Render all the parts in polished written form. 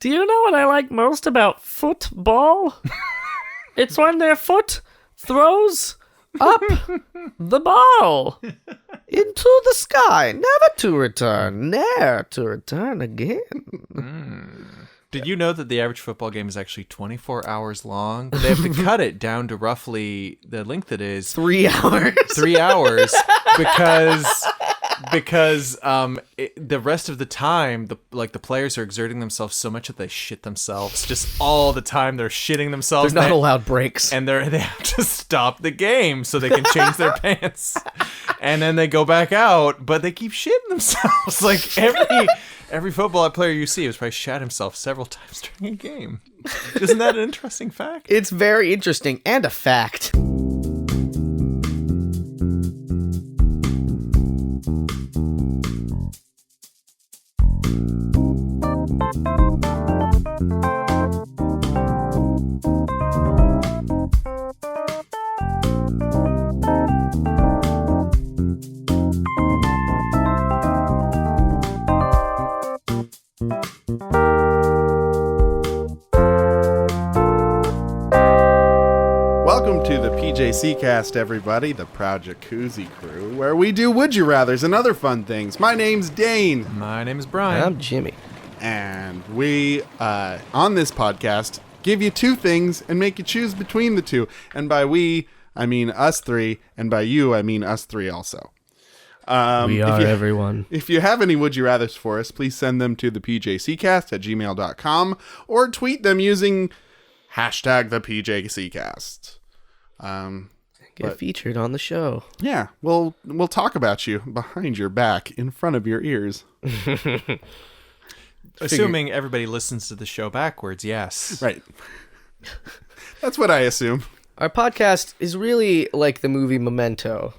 Do you know what I like most about football? It's when their foot throws up the ball into the sky, never to return, ne'er to return again. Did you know that the average football game is actually 24 hours long? They have to cut it down to roughly the length it is. 3 hours. 3 hours because the rest of the time the players are exerting themselves so much that they shit themselves just all the time. They're shitting themselves. They're not allowed breaks. And they have to stop the game so they can change their pants. And then they go back out, but they keep shitting themselves. Like every football player you see has probably shat himself several times during a game. Isn't that an interesting fact? It's very interesting and a fact. Welcome to the PJC cast, everybody, the proud Jacuzzi crew, where we do Would You Rathers and other fun things. My name's Dane. My name is Brian. I'm Jimmy. And we, on this podcast, give you two things and make you choose between the two. And by we, I mean us three, and by you, I mean us three also. We are everyone. If you have any Would You Rathers for us, please send them to the PJCcast@gmail.com or tweet them using hashtag the PJCcast. Get featured on the show. Yeah, we'll talk about you behind your back, in front of your ears. Assuming everybody listens to the show backwards, yes. Right. That's what I assume. Our podcast is really like the movie Memento,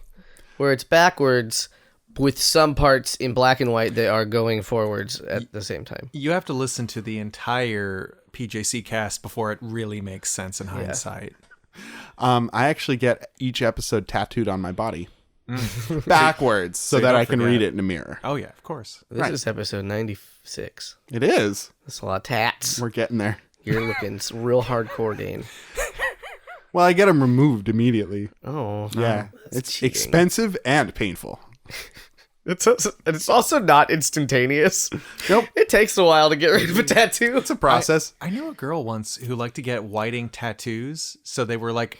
where it's backwards with some parts in black and white that are going forwards at the same time. You have to listen to the entire PJC cast before it really makes sense in hindsight. I actually get each episode tattooed on my body. Backwards, so that I can read it in a mirror. Oh, yeah, of course. This is episode 96. It is. That's a lot of tats. We're getting there. You're looking real hardcore, Dane. Well, I get them removed immediately. Oh. Yeah. It's cheating. expensive and painful. It's also not instantaneous. Nope. It takes a while to get rid of a tattoo. It's a process. I knew a girl once who liked to get whiting tattoos, so they were like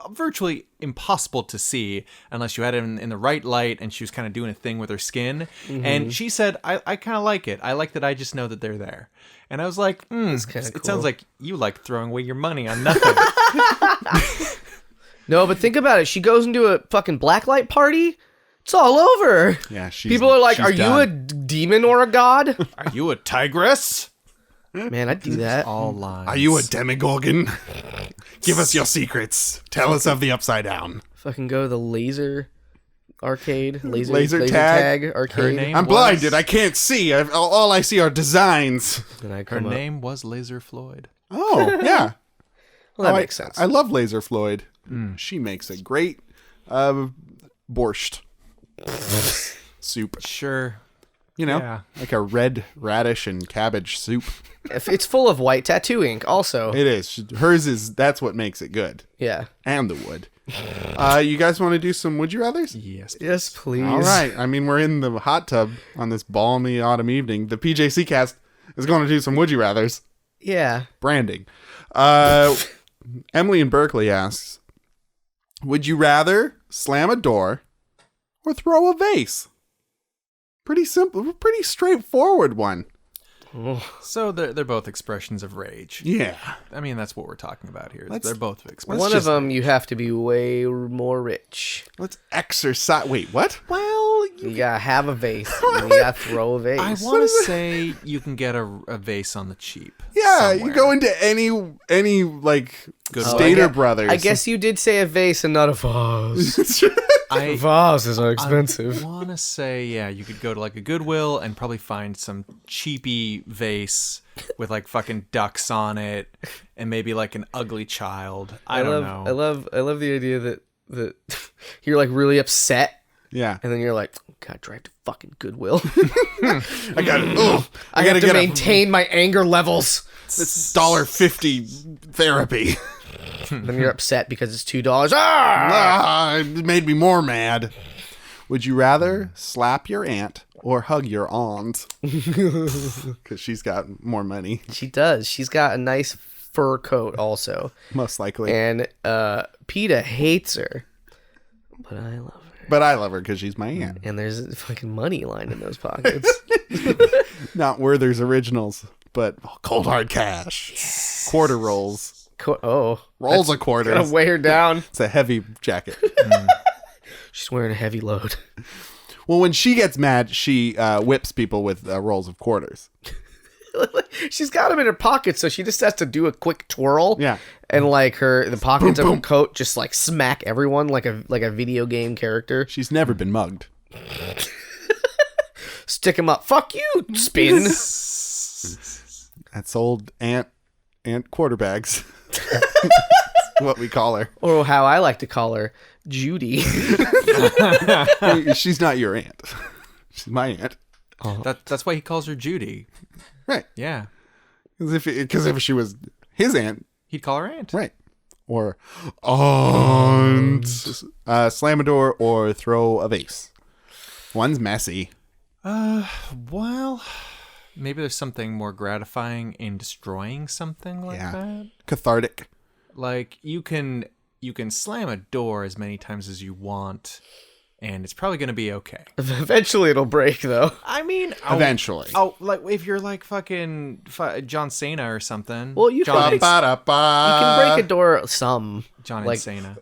virtually impossible to see unless you had it in the right light, and she was kind of doing a thing with her skin. Mm-hmm. And she said, I kind of like it. I like that I just know that they're there. And I was like, it sounds like you like throwing away your money on nothing. No, but think about it. She goes into a fucking blacklight party. It's all over. Yeah, people are like, "Are you a demon or a god? Are you a tigress?" Man, I'd do that. All lines. Are you a demigorgon? Give us your secrets. Tell us of the upside down. Fucking go to the laser arcade, laser tag arcade. I'm blinded. I can't see. All I see are designs. Her name was Laser Floyd. Oh, yeah. Well, that makes sense. I love Laser Floyd. She makes a great borscht soup. Sure. You know, Yeah. like a red radish and cabbage soup. It's full of white tattoo ink also. It is. Hers is, that's what makes it good. Yeah. And the wood. You guys want to do some Would You Rathers? Yes. Yes, please. All right. I mean, we're in the hot tub on this balmy autumn evening. The PJC cast is going to do some Would You Rathers. Yeah. Branding. Emily in Berkeley asks, would you rather slam a door or throw a vase? Pretty simple, pretty straightforward one. So they're both expressions of rage. Yeah. I mean, that's what we're talking about here. They're both expressions. One of them, you have to be way more rich. Let's exercise. Wait, what? Well, You gotta have a vase. And you gotta throw a vase. I want to say you can get a vase on the cheap. Yeah, somewhere. you go into any like Good Stater Brothers. I guess you did say a vase and not a vase. Vases are expensive. I want to say, yeah, you could go to like a Goodwill and probably find some cheapy vase with like fucking ducks on it and maybe like an ugly child. I don't know. I love the idea that you're like really upset Yeah. And then you're like, God, drive to fucking Goodwill. I got I have to maintain my anger levels. This $1.50 therapy. Then you're upset because it's $2. Ah! It made me more mad. Would you rather slap your aunt or hug your aunt? Because she's got more money. She does. She's got a nice fur coat also. Most likely. And PETA hates her. But I love her. But I love her because she's my aunt. And there's fucking money lined in those pockets. Not Werther's Originals, but cold hard cash. Quarter rolls. Rolls of quarters. Gonna weigh her down. It's a heavy jacket. She's wearing a heavy load. Well, when she gets mad, she whips people with rolls of quarters. She's got them in her pocket, so she just has to do a quick twirl. Yeah. And like the pockets Boom, of boom. her coat just like smack everyone like a video game character. She's never been mugged. Stick him up. Fuck you, spin. That's old Aunt Quarterbags. What we call her. Or how I like to call her, Judy. She's not your aunt. She's my aunt. That's why he calls her Judy. Right. Yeah. Because if she was his aunt, He'd call her aunt. right. Or aunt. Slam a door or throw a vase. One's messy. Well, maybe there's something more gratifying in destroying something like that. Cathartic. Like you can slam a door as many times as you want, and it's probably gonna be okay. Eventually it'll break, though. I mean, Eventually. like if you're like fucking John Cena or something. Well, you John, can break a door some. John like, Cena.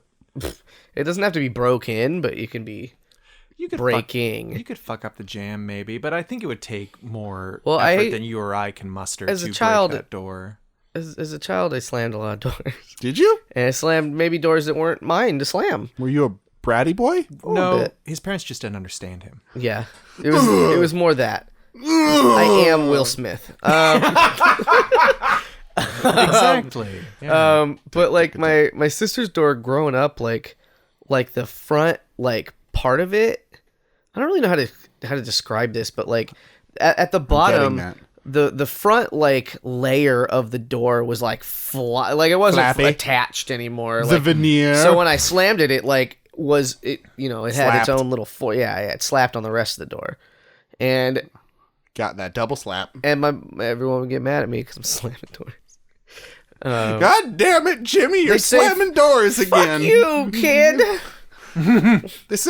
It doesn't have to be broken, but you can be You could breaking. you could fuck up the jam maybe, but I think it would take more Well, effort than you or I can muster as to a child, break that door. As a child, I slammed a lot of doors. Did you? And I slammed maybe doors that weren't mine to slam. Were you a bratty boy? No, bit. his parents just didn't understand him. Yeah. It was more that. I am Will Smith. Exactly. Yeah. But like my sister's door growing up, like the front like part of it, I don't really know how to describe this, but like at the bottom, the front like layer of the door was like like it wasn't Flappy. attached anymore. The Like, veneer. so when I slammed it, it like was it it had its Slapped. own little it slapped on the rest of the door, and Got that double slap. everyone would get mad at me because I'm slamming doors. God damn it, Jimmy! You're They say, slamming doors again. Fuck you, kid. This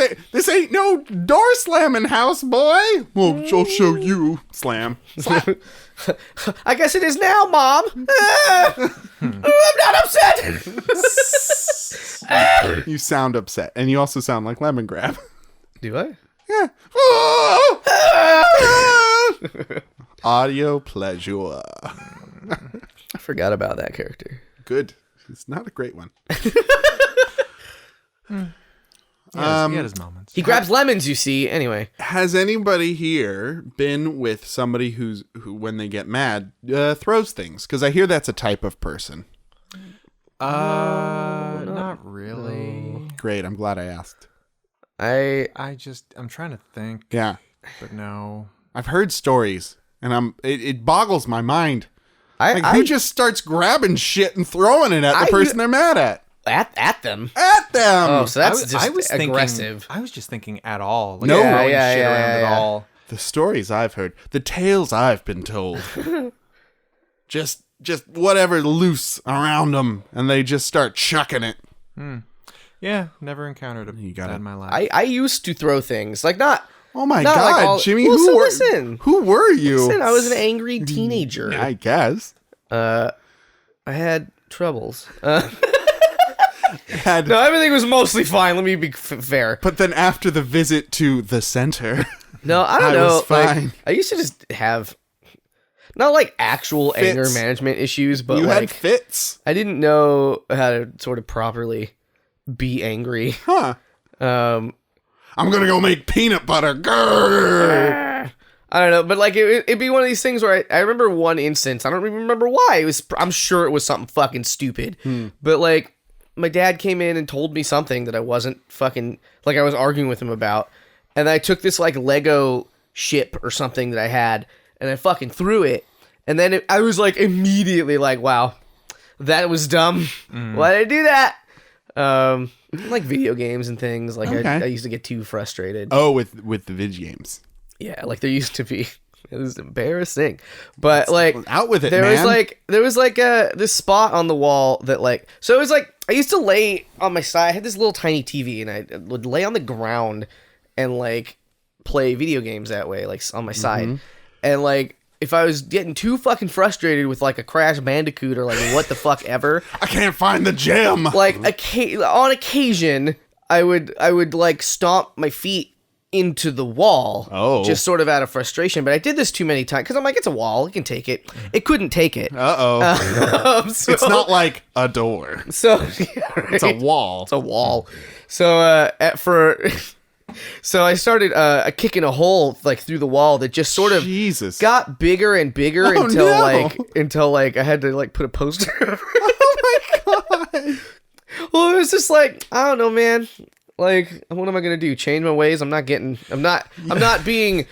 ain't no door slamming house, boy. Well, I'll show you. Slam. Slap. I guess it is now, Mom. I'm not upset. You sound upset, and you also sound like Lemon Grab. Do I? Yeah. Audio pleasure. I forgot about that character. Good. It's not a great one. He had his moments. He grabs lemons, you see. Anyway, Has anybody here been with somebody who when they get mad, throws things? Because I hear that's a type of person. Not really. Great. I'm glad I asked. I I'm trying to think, Yeah. but no. I've heard stories, and it boggles my mind. Who just starts grabbing shit and throwing it at the person they're mad at? at them. At them! Oh, so that's just I was aggressive. I was just thinking at all. Like, No. throwing Yeah, shit yeah, around yeah. at all. The stories I've heard, the tales I've been told. just whatever loose around them, and they just start chucking it. Yeah, never encountered that in my life. I used to throw things like not. Oh my Not God, like all- Jimmy! Well, so who listen. were you? Listen, I was an angry teenager. I guess. I had troubles. Had, No, everything was mostly fine. Let me be fair. but then after the visit to the center, No, I don't I know. was fine. Like, I used to just have not like actual Fits. anger management issues, but you like had fits, I didn't know how to sort of properly be angry. huh? I'm gonna go make peanut butter. Grrr. I don't know, but like it'd be one of these things where I remember one instance. I don't even remember why. It was. I'm sure it was something fucking stupid. But like my dad came in and told me something that I wasn't fucking like I was arguing with him about, and I took this like Lego ship or something that I had, and I fucking threw it, and then I was like immediately like, wow, that was dumb. Why did I do that? Like video games and things. Like Okay. I used to get too frustrated. Oh, with the video games. Yeah, like there used to be. It was embarrassing, but like Out with it, there man. was like this spot on the wall that like, so it was like I used to lay on my side. I had this little tiny TV, and I would lay on the ground and like play video games that way, like on my side, and like. If I was getting too fucking frustrated with like a Crash Bandicoot or like what the fuck ever, I can't find the gem. like on occasion, I would like stomp my feet into the wall, just sort of out of frustration. But I did this too many times because I'm like, it's a wall, it can take it. It couldn't take it. So it's not like a door. So It's a wall. It's a wall. So so I started kicking a hole like through the wall that just sort of Jesus. got bigger and bigger Oh, until I had to like put a poster over it. Oh my god. Well, it was just like, I don't know, man. Like, what am I gonna do? Change my ways? I'm not being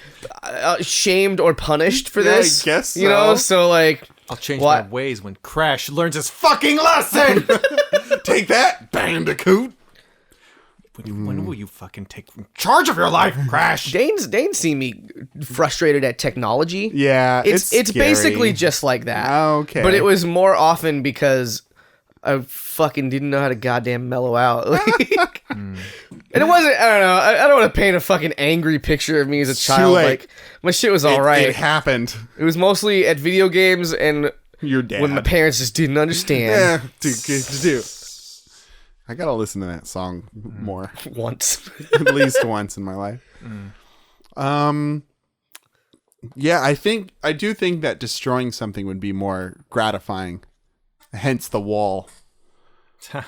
shamed or punished for this. I guess you know. So like, I'll change my ways when Crash learns his fucking lesson. Take that, Bandicoot. When will you fucking take charge of your life, Crash? Dane's seen me frustrated at technology. Yeah, it's scary. basically just like that. Okay. But it was more often because I fucking didn't know how to goddamn mellow out. Like, and it wasn't, I don't know, I don't want to paint a fucking angry picture of me as a child. late. Like, my shit was alright. It happened. It was mostly at video games and Your dad. when my parents just didn't understand. Yeah, dude. I gotta listen to that song more. Once. At least once in my life. Yeah, I do think that destroying something would be more gratifying. Hence the wall. The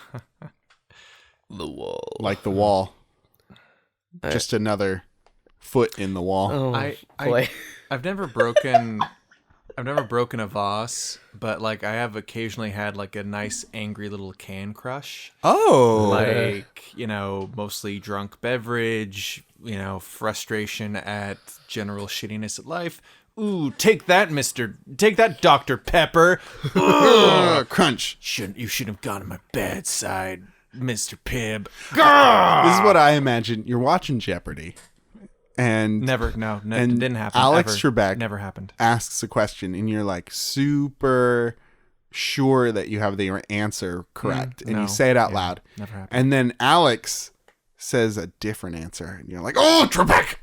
wall. Like the wall. Just another foot in the wall. Oh, boy. I've never broken a vase, but like I have occasionally had like a nice angry little can crush. Oh. Like, you know, mostly drunk beverage, you know, frustration at general shittiness at life. Ooh, take that, Dr. Pepper. Crunch. You shouldn't have gone to my bad side, Mr. Pibb. This is what I imagine. You're watching Jeopardy. And It didn't happen. Alex ever. Trebek Never happened. asks a question, and you're like super sure that you have the answer correct, and you say it out loud. Never happened. And then Alex says a different answer, and you're like, "Oh, Trebek!"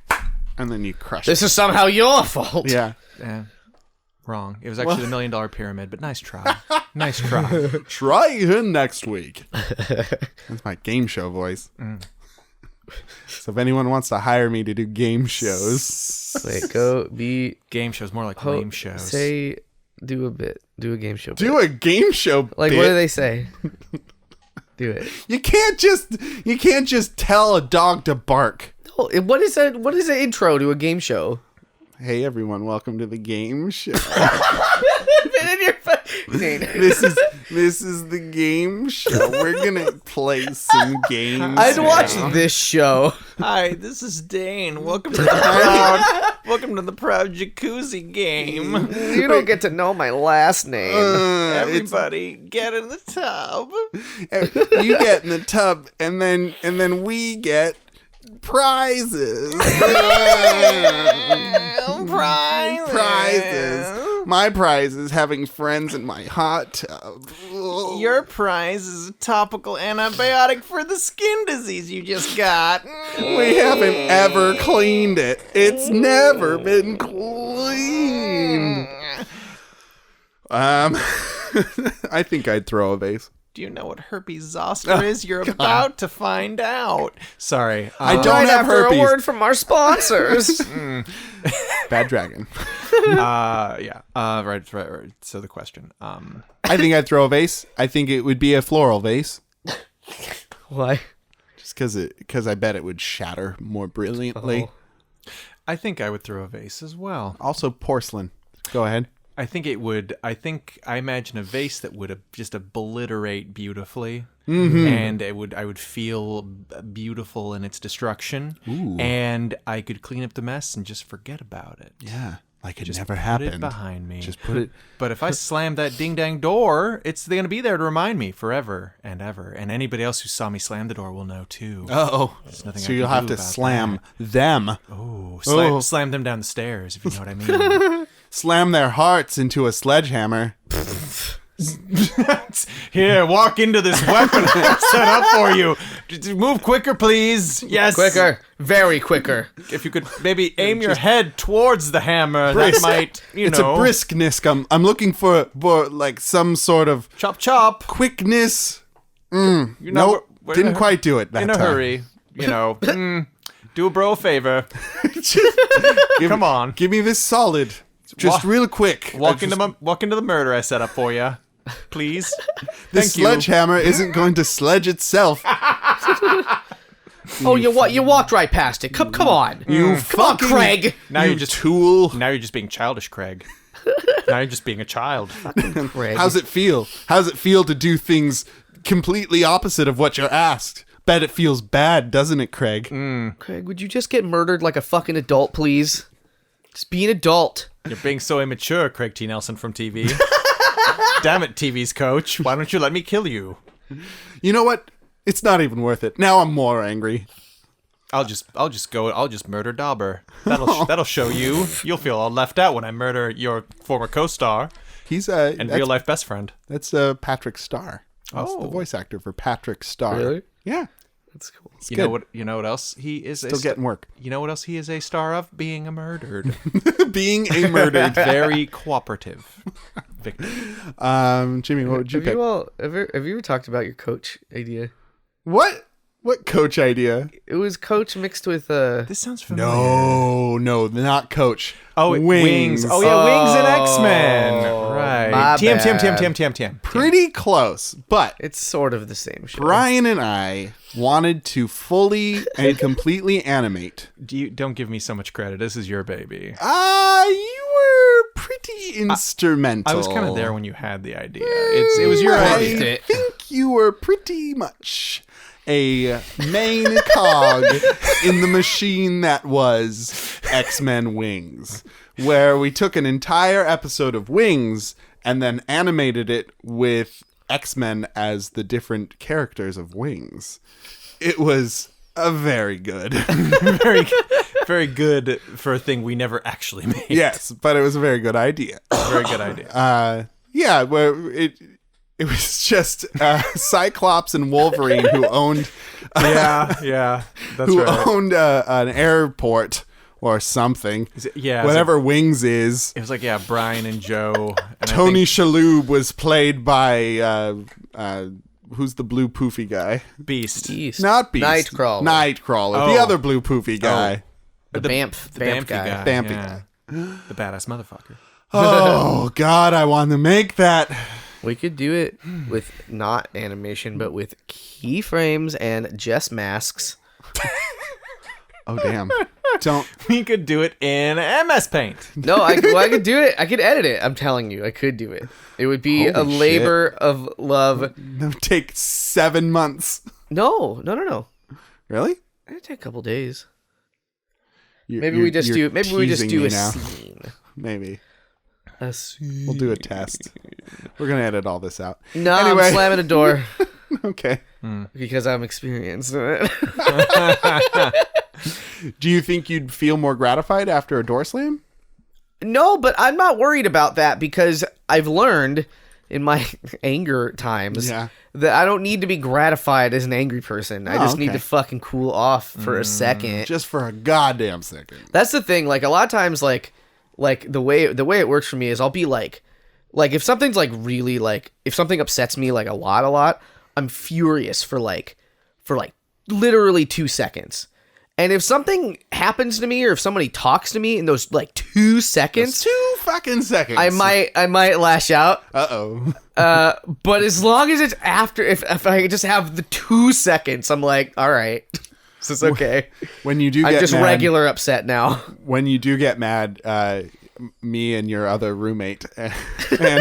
And then you crush This is somehow your fault. it. Yeah, Yeah. Wrong. It was actually the $1 Million Pyramid, but nice try. Nice try. try again next week. That's my game show voice. So if anyone wants to hire me to do game shows, Wait, go be... Game shows, more like lame shows. Do a bit. Do a game show bit. do a game show. Like, bit. what do they say? Do it. You can't just tell a dog to bark. Oh, what is an intro to a game show? Hey everyone, welcome to the game show. This is the game show. We're gonna play some games. I'd watch this show. Hi, this is Dane. Welcome to the proud jacuzzi game. You don't get to know my last name. Everybody, get in the tub. You get in the tub, and then we get prizes. Prizes. My prize is having friends in my hot tub. Your prize is a topical antibiotic for the skin disease you just got. We haven't ever cleaned it. It's never been cleaned. I think I'd throw a vase. Do you know what herpes zoster is? You're about to find out. Sorry. I don't Right have after herpes. a word from our sponsors. Bad dragon. Yeah. Right. So the question. I think I'd throw a vase. I think it would be a floral vase. Why? Just because I bet it would shatter more brilliantly. Oh. I think I would throw a vase as well. Also porcelain. Go ahead. I think it would. I imagine a vase that would just obliterate beautifully, and I would feel beautiful in its destruction, and I could clean up the mess and just forget about it. Yeah. Like it Just never put happened. it behind me. Just put it. But if I slam that ding dang door, it's going to be there to remind me forever and ever. And anybody else who saw me slam the door will know too. Oh, There's nothing so I you'll can have do to about slam them. Slam them down the stairs, if you know what I mean. Slam their hearts into a sledgehammer. Here, walk into this weapon I set up for you. Just move quicker, please. Yes. Quicker. Very quicker. If you could maybe aim your head towards the hammer, Brisk. that might, It's a briskness. I'm looking for like some sort of chop chop. quickness. You know, Nope, we're didn't quite do it that in a time. hurry. You know, do a bro a favor. Come on. Give me this solid. Just Wa- real quick. Walk into the murder I set up for you, please. This Thank you. sledgehammer isn't going to sledge itself. Oh, you walked right past it. Come on. Come on, Craig. Now you you're just tool. Now you're just being childish, Craig. Now you're just being a child. Craig. How's it feel? How's it feel to do things completely opposite of what you're asked? Bet it feels bad, doesn't it, Craig? Craig, would you just get murdered like a fucking adult, please? Just be an adult. You're being so immature, Craig T. Nelson from TV. Damn it, TV's coach. Why don't you let me kill you? You know what? It's not even worth it. Now I'm more angry. I'll just murder Dauber. That'll show you. You'll feel all left out when I murder your former co-star He's and real life best friend. That's Patrick Starr. That's the voice actor for Patrick Starr. Really? Yeah. That's cool. You know what else he is Still getting work. You know what else he is a star of? Being a murdered. Being a murdered. Very cooperative victim. Jimmy, what would you pick? Have you ever talked about your coach idea? What coach idea? It was coach mixed with This sounds familiar. No, not coach. Oh, Wings. Oh yeah, Wings and X-Men. Right. my TM. Pretty close, but It's sort of the same show. Brian and I wanted to fully and completely animate. Don't give me so much credit. This is your baby. You were pretty instrumental. I was kind of there when you had the idea. It was your I idea. think you were pretty much a main cog in the machine that was X-Men Wings, where we took an entire episode of Wings and then animated it with X-Men as the different characters of Wings. It was very good. very, very good for a thing we never actually made. Yes, but it was a very good idea. Very good idea. Yeah, where it was just Cyclops and Wolverine who owned Yeah, that's right. owned an airport or something. Whatever Wings is. It was like, Brian and Joe. And Tony Shalhoub was played by who's the blue poofy guy? Beast. Not Beast. Nightcrawler. Nightcrawler. The Oh. other blue poofy guy. The Bamf guy. Bampy yeah. The badass motherfucker. Oh God, I want to make that. We could do it with not animation, but with keyframes and just masks. Oh damn! Don't. We could do it in MS Paint. No, I could do it. I could edit it. I'm telling you, I could do it. It would be a Holy labor of love. It would take 7 months. No. Really? It'd take a couple days. You're- Maybe you're- we just you're do. teasing me A now. scene. Maybe A scene. we'll do a test. We're gonna edit all this out. No, Anyway. I'm slamming a door Okay. because I'm experienced in it. Do you think you'd feel more gratified after a door slam? No, but I'm not worried about that because I've learned in my anger times Yeah. that I don't need to be gratified as an angry person. I just need okay. to fucking cool off for a second. Just for a goddamn second. That's the thing. Like a lot of times, like the way it works for me is I'll be like if something's like really like if something upsets me like a lot, I'm furious for literally 2 seconds. And if something happens to me or if somebody talks to me in those like 2 seconds, 2 fucking seconds. I might lash out. Uh-oh. But as long as it's after, if I just have the 2 seconds, I'm like, all right, this is okay. When you do I'm get just mad, regular upset now. when you do get mad, me and your other roommate and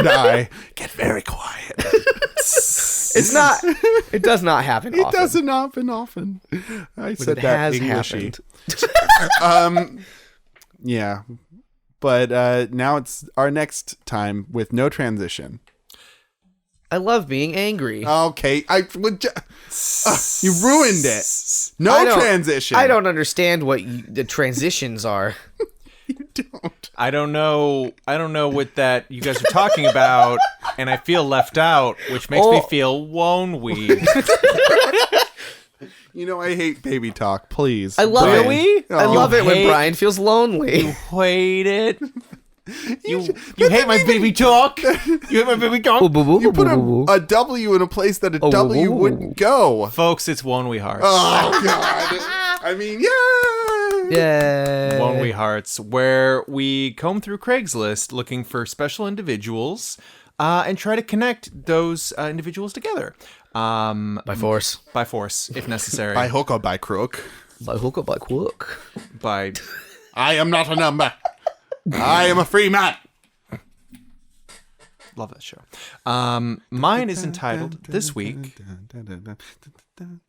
I get very quiet. It does not happen It often. doesn't happen often. I said it that has Englishy. happened. Yeah. But now it's our next time with no transition. I love being angry. Okay. You ruined it. I No don't- transition. I don't understand what the transitions are. You don't. I don't know what that you guys are talking about, and I feel left out, which makes me feel lonely. You know, I hate baby talk. Please. I love Brian. it. Really? I love it when hate- Brian feels lonely. Hate it. You hate my baby talk. You hate my baby talk. You put a W in a place that a W wouldn't go. Folks, it's One We Hearts. Oh, God. I mean, yeah. Yeah. One We Hearts, where we comb through Craigslist looking for special individuals and try to connect those individuals together. By force. By force, if necessary. By hook or by crook. By hook or by crook. By I am not a number. I am a free man. love that show. Mine is entitled this week.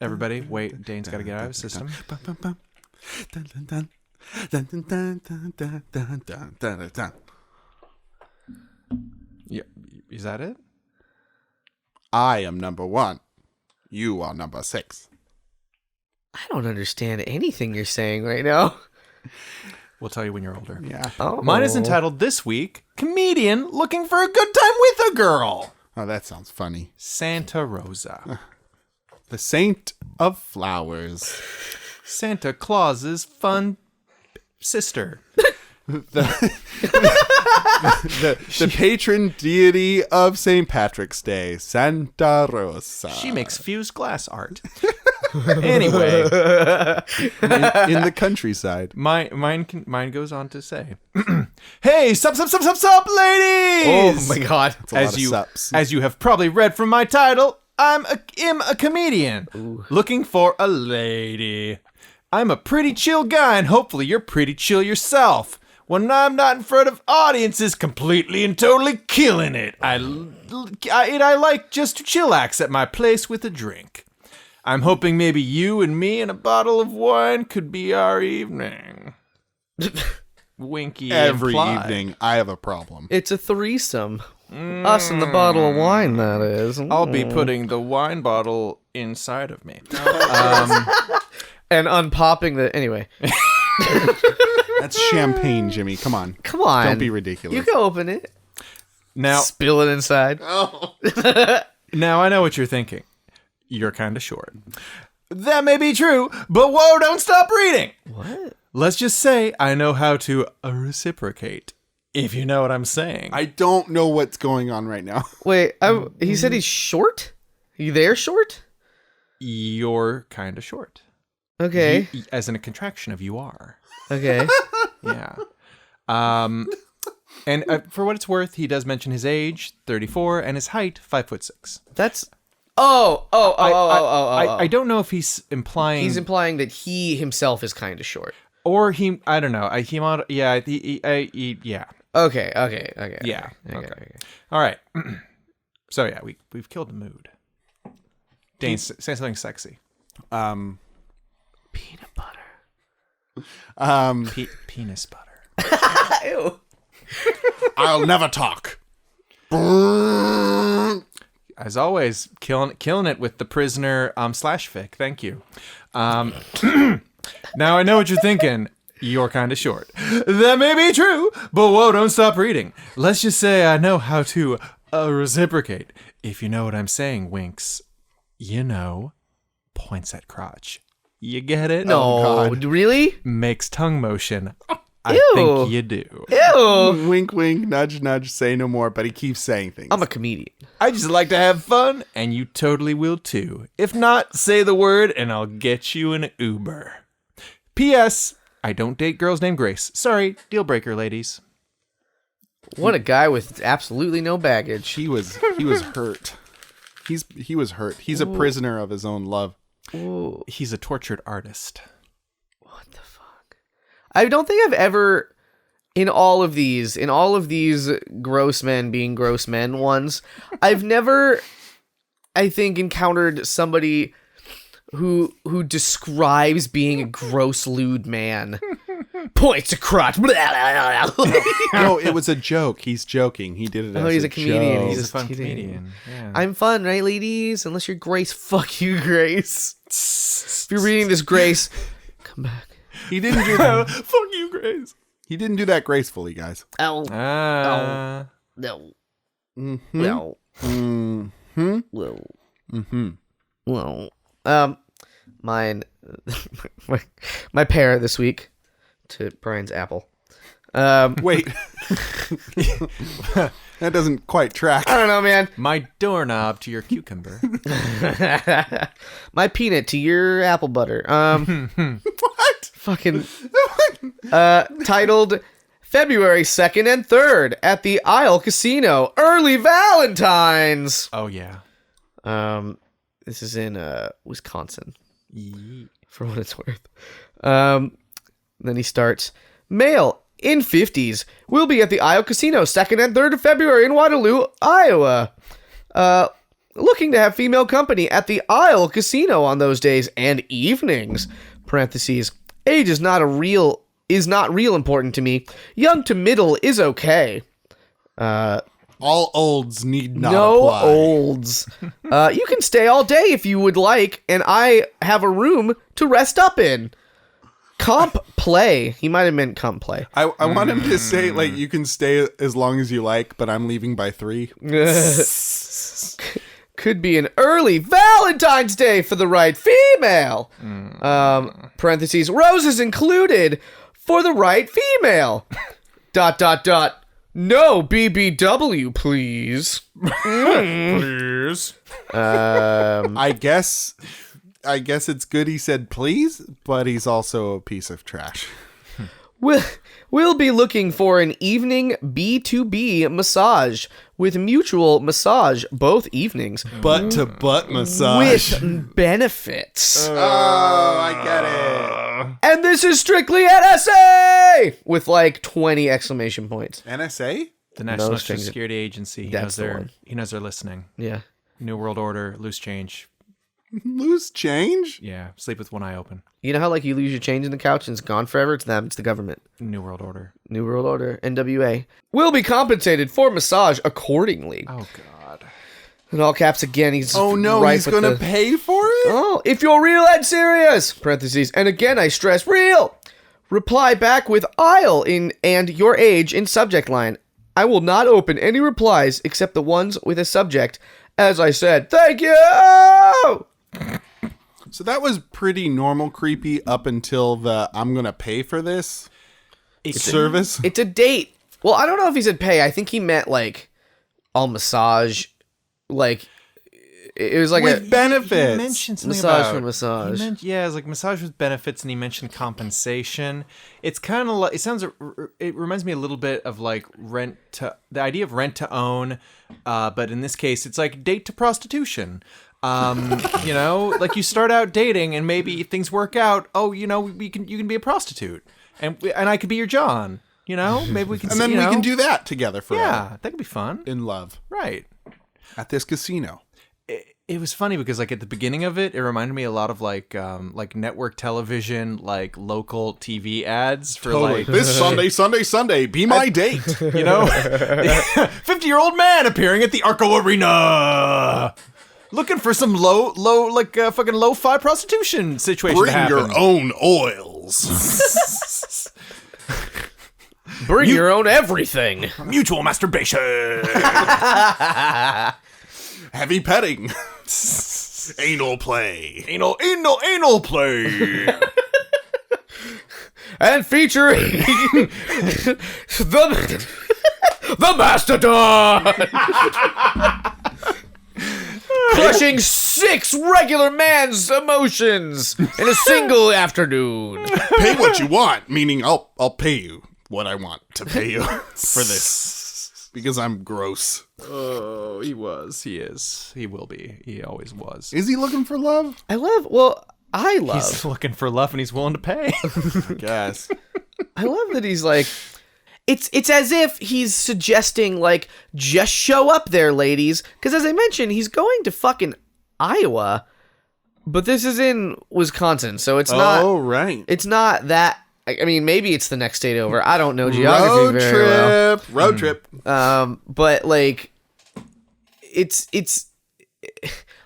Everybody, wait, Dane's got to get out of his system. Yeah, is that it? I am number 1. You are number 6. I don't understand anything you're saying right now. We'll tell you when you're older. Yeah. Oh. Mine is entitled this week, Comedian Looking for a Good Time with a Girl. Oh, that sounds funny. Santa Rosa. The Saint of Flowers. Santa Claus's fun sister. The patron deity of St. Patrick's Day, Santa Rosa. She makes fused glass art. Anyway, in the countryside. mine goes on to say, "Hey, sup, ladies! Oh my god. It's a lot of sups. As you have probably read from my title, am a comedian looking for a lady. I'm a pretty chill guy, and hopefully you're pretty chill yourself. When I'm not in front of audiences, completely and totally killing it. I like just to chillax at my place with a drink. I'm hoping maybe you and me and a bottle of wine could be our evening." Winky. Every implied. evening, I have a problem. It's a threesome. Us and the bottle of wine, that is. I'll be putting the wine bottle inside of me. And unpopping the... Anyway. That's champagne, Jimmy. Come on. Come on. Don't be ridiculous. You can open it. Now, Spill it inside. now I know what you're thinking. You're kind of short. That may be true, but whoa, don't stop reading. What? Let's just say I know how to reciprocate, if you know what I'm saying. I don't know what's going on right now. Wait, he said he's short? You there short? You're kind of short. Okay. As in a contraction of you are. Okay. Yeah. And for what it's worth, he does mention his age, 34, and his height, 5'6". That's... Oh. I don't know if he's implying... He's implying that he himself is kind of short. Or he... I don't know. Yeah. Yeah. Okay. Yeah. Okay. All right. So, yeah, we've killed the mood. Dane, say something sexy. Peanut butter. Penis butter. Ew. I'll never talk. As always, killing it with the prisoner /fic. Thank you. Now I know what you're thinking. You're kind of short. That may be true, but whoa, don't stop reading. Let's just say I know how to reciprocate. If you know what I'm saying, winks. You know, points at crotch. You get it? No, really? Makes tongue motion. I Ew. think you do. Ew. Wink, wink, nudge, nudge, say no more, but he keeps saying things. I'm a comedian. I just like to have fun, and you totally will too. If not, say the word, and I'll get you an Uber. P.S. I don't date girls named Grace. Sorry, deal breaker, ladies. What a guy with absolutely no baggage. He was hurt. He was hurt. He's a prisoner of his own love. Ooh. He's a tortured artist. What the fuck? I don't think I've ever in all of these gross men being gross men ones, I've never, I think, encountered somebody who describes being a gross lewd man. Points to crotch. No, it was a joke. He's joking. He did it as he's a comedian. joke. He's a just fun kidding. comedian. Yeah. I'm fun, right, ladies? Unless you're Grace. Fuck you, Grace. If you're reading this, Grace, come back. He didn't do that. Fuck you, Grace. He didn't do that gracefully, guys. Oh, No. no. No. Mm-hmm. Well. Mm-hmm. Well. Mine. My pear this week to Brian's apple. Wait. That doesn't quite track. I don't know, man. My doorknob to your cucumber. My peanut to your apple butter. What? Fucking titled February 2nd and 3rd at the Isle Casino. Early Valentines. Oh, yeah. This is in Wisconsin, Yee. for what it's worth. Then he starts, male in 50s will be at the Isle Casino 2nd and 3rd of February in Waterloo, Iowa. Looking to have female company at the Isle Casino on those days and evenings. Parentheses. Age is not real important to me. Young to middle is okay. All olds need not No apply. olds. You can stay all day if you would like, and I have a room to rest up in. Comp play. He might have meant comp play. I want him to say, like, you can stay as long as you like, but I'm leaving by 3. Could be an early Valentine's Day for the right female. Parentheses, roses included for the right female. ... No BBW, please. Please. I guess it's good he said please, but he's also a piece of trash. We'll be looking for an evening B2B massage with mutual massage both evenings Butt to butt massage. with benefits. Oh, I get it. And this is strictly NSA with like 20 exclamation points. NSA? The National strings- Security Agency. He That's knows the one. He knows they're listening. Yeah. New World Order, loose change. Loose change? Yeah, sleep with one eye open. You know how like you lose your change in the couch and it's gone forever? It's them. It's the government. New World Order. New World Order. NWA. Will be compensated for massage accordingly. Oh, God. In all caps again, he's Oh no, right he's with gonna the- pay for it? Oh, if you're real and serious, parentheses, and again I stress real. Reply back with "I'll" in and your age in subject line. I will not open any replies except the ones with a subject. As I said, thank you. So that was pretty normal creepy up until the I'm gonna pay for this service. It's a date. Well, I don't know if he said pay. I think he meant like I'll massage. Like it was like With benefits. He mentioned something Massage about for massage. Yeah, it's like massage with benefits, and he mentioned compensation. It's kind of like it reminds me a little bit of like the idea of rent to own, but in this case, it's like date to prostitution. You know, like you start out dating, and maybe if things work out, oh, you know, you can be a prostitute, and I could be your John. You know, maybe we can. And then we can do that together forever. Yeah, that could be fun. In love. Right. At this casino. It was funny because like at the beginning of it, it reminded me a lot of like network television, like local TV ads for like This Sunday, be my date. you know, 50-year-old man appearing at the Arco Arena, looking for some low like fucking lo-fi prostitution situation. Bring to happen. your own oils. bring your own everything. mutual masturbation. Heavy petting. Anal play. Anal play. And featuring the Mastodon. Crushing 6 regular man's emotions in a single afternoon. Pay what you want, meaning I'll pay you what I want to pay you for this. Because I'm gross. Oh, he was. He is. He will be. He always was. Is he looking for love? I love He's looking for love and he's willing to pay. I guess. I love that he's like, it's as if he's suggesting, like, just show up there, ladies. Because as I mentioned, he's going to fucking Iowa, but this is in Wisconsin, so it's not. Oh, right. It's not that. I mean, maybe it's the next state over. I don't know geography very well. Road trip. But like, it's.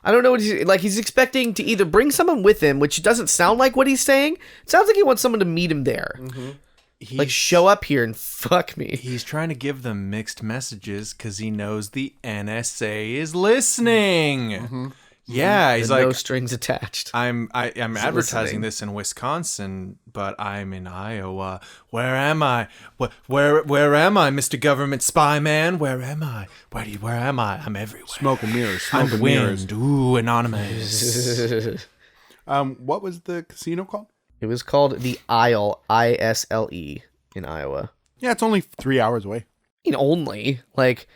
I don't know what he's like. He's expecting to either bring someone with him, which doesn't sound like what he's saying. It sounds like he wants someone to meet him there. Like, show up here and fuck me. He's trying to give them mixed messages because he knows the NSA is listening. Yeah, he's like, no strings attached. I'm advertising this in Wisconsin, but I'm in Iowa. Where am I? Where am I, Mr. Government Spy Man? Where am I? Where am I? I'm everywhere. Smoke and mirrors. I'm Smoke and mirrors. wind. Ooh, anonymous. What was the casino called? It was called the Isle, ISLE, in Iowa. Yeah, it's only 3 hours away. I mean, only like,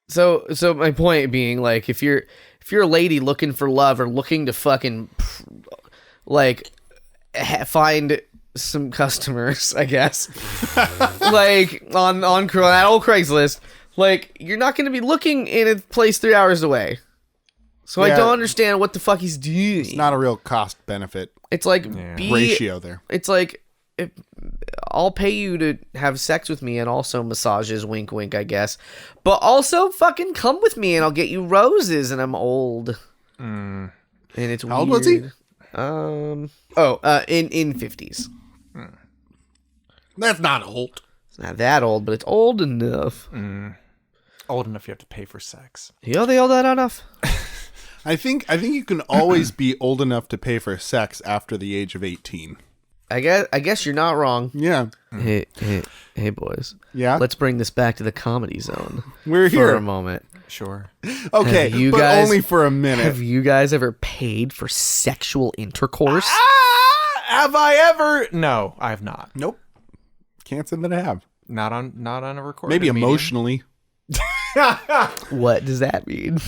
so my point being, like, if you're a lady looking for love or looking to fucking like find some customers, I guess, like on that old Craigslist, like, you're not going to be looking in a place 3 hours away. So I Yeah. don't understand what the fuck he's doing. It's not a real cost benefit It's like ratio there. It's like, I'll pay you to have sex with me and also massages, wink, wink, I guess. But also fucking come with me and I'll get you roses, and I'm old. And it's weird. How old was he? In 50s. That's not old. It's not that old, but it's old enough. Old enough you have to pay for sex. Are they old enough? I think you can always be old enough to pay for sex after the age of 18. I guess you're not wrong. Yeah. Hey, boys. Yeah? Let's bring this back to the comedy zone. We're for here. a moment. Sure. Okay, Have you but guys- only for a minute. Have you guys ever paid for sexual intercourse? Have I ever? No, I have not. Nope. Can't say that I have. Not on a recording. Maybe emotionally. What does that mean?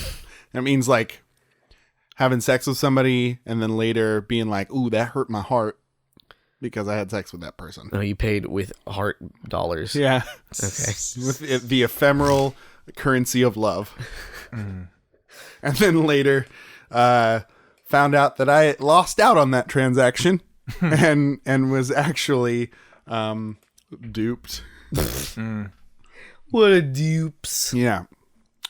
That means like having sex with somebody and then later being like, ooh, that hurt my heart because I had sex with that person. No, you paid with heart dollars. Yeah. Okay. With the ephemeral currency of love. And then later found out that I lost out on that transaction and was actually duped. What a dupes. Yeah.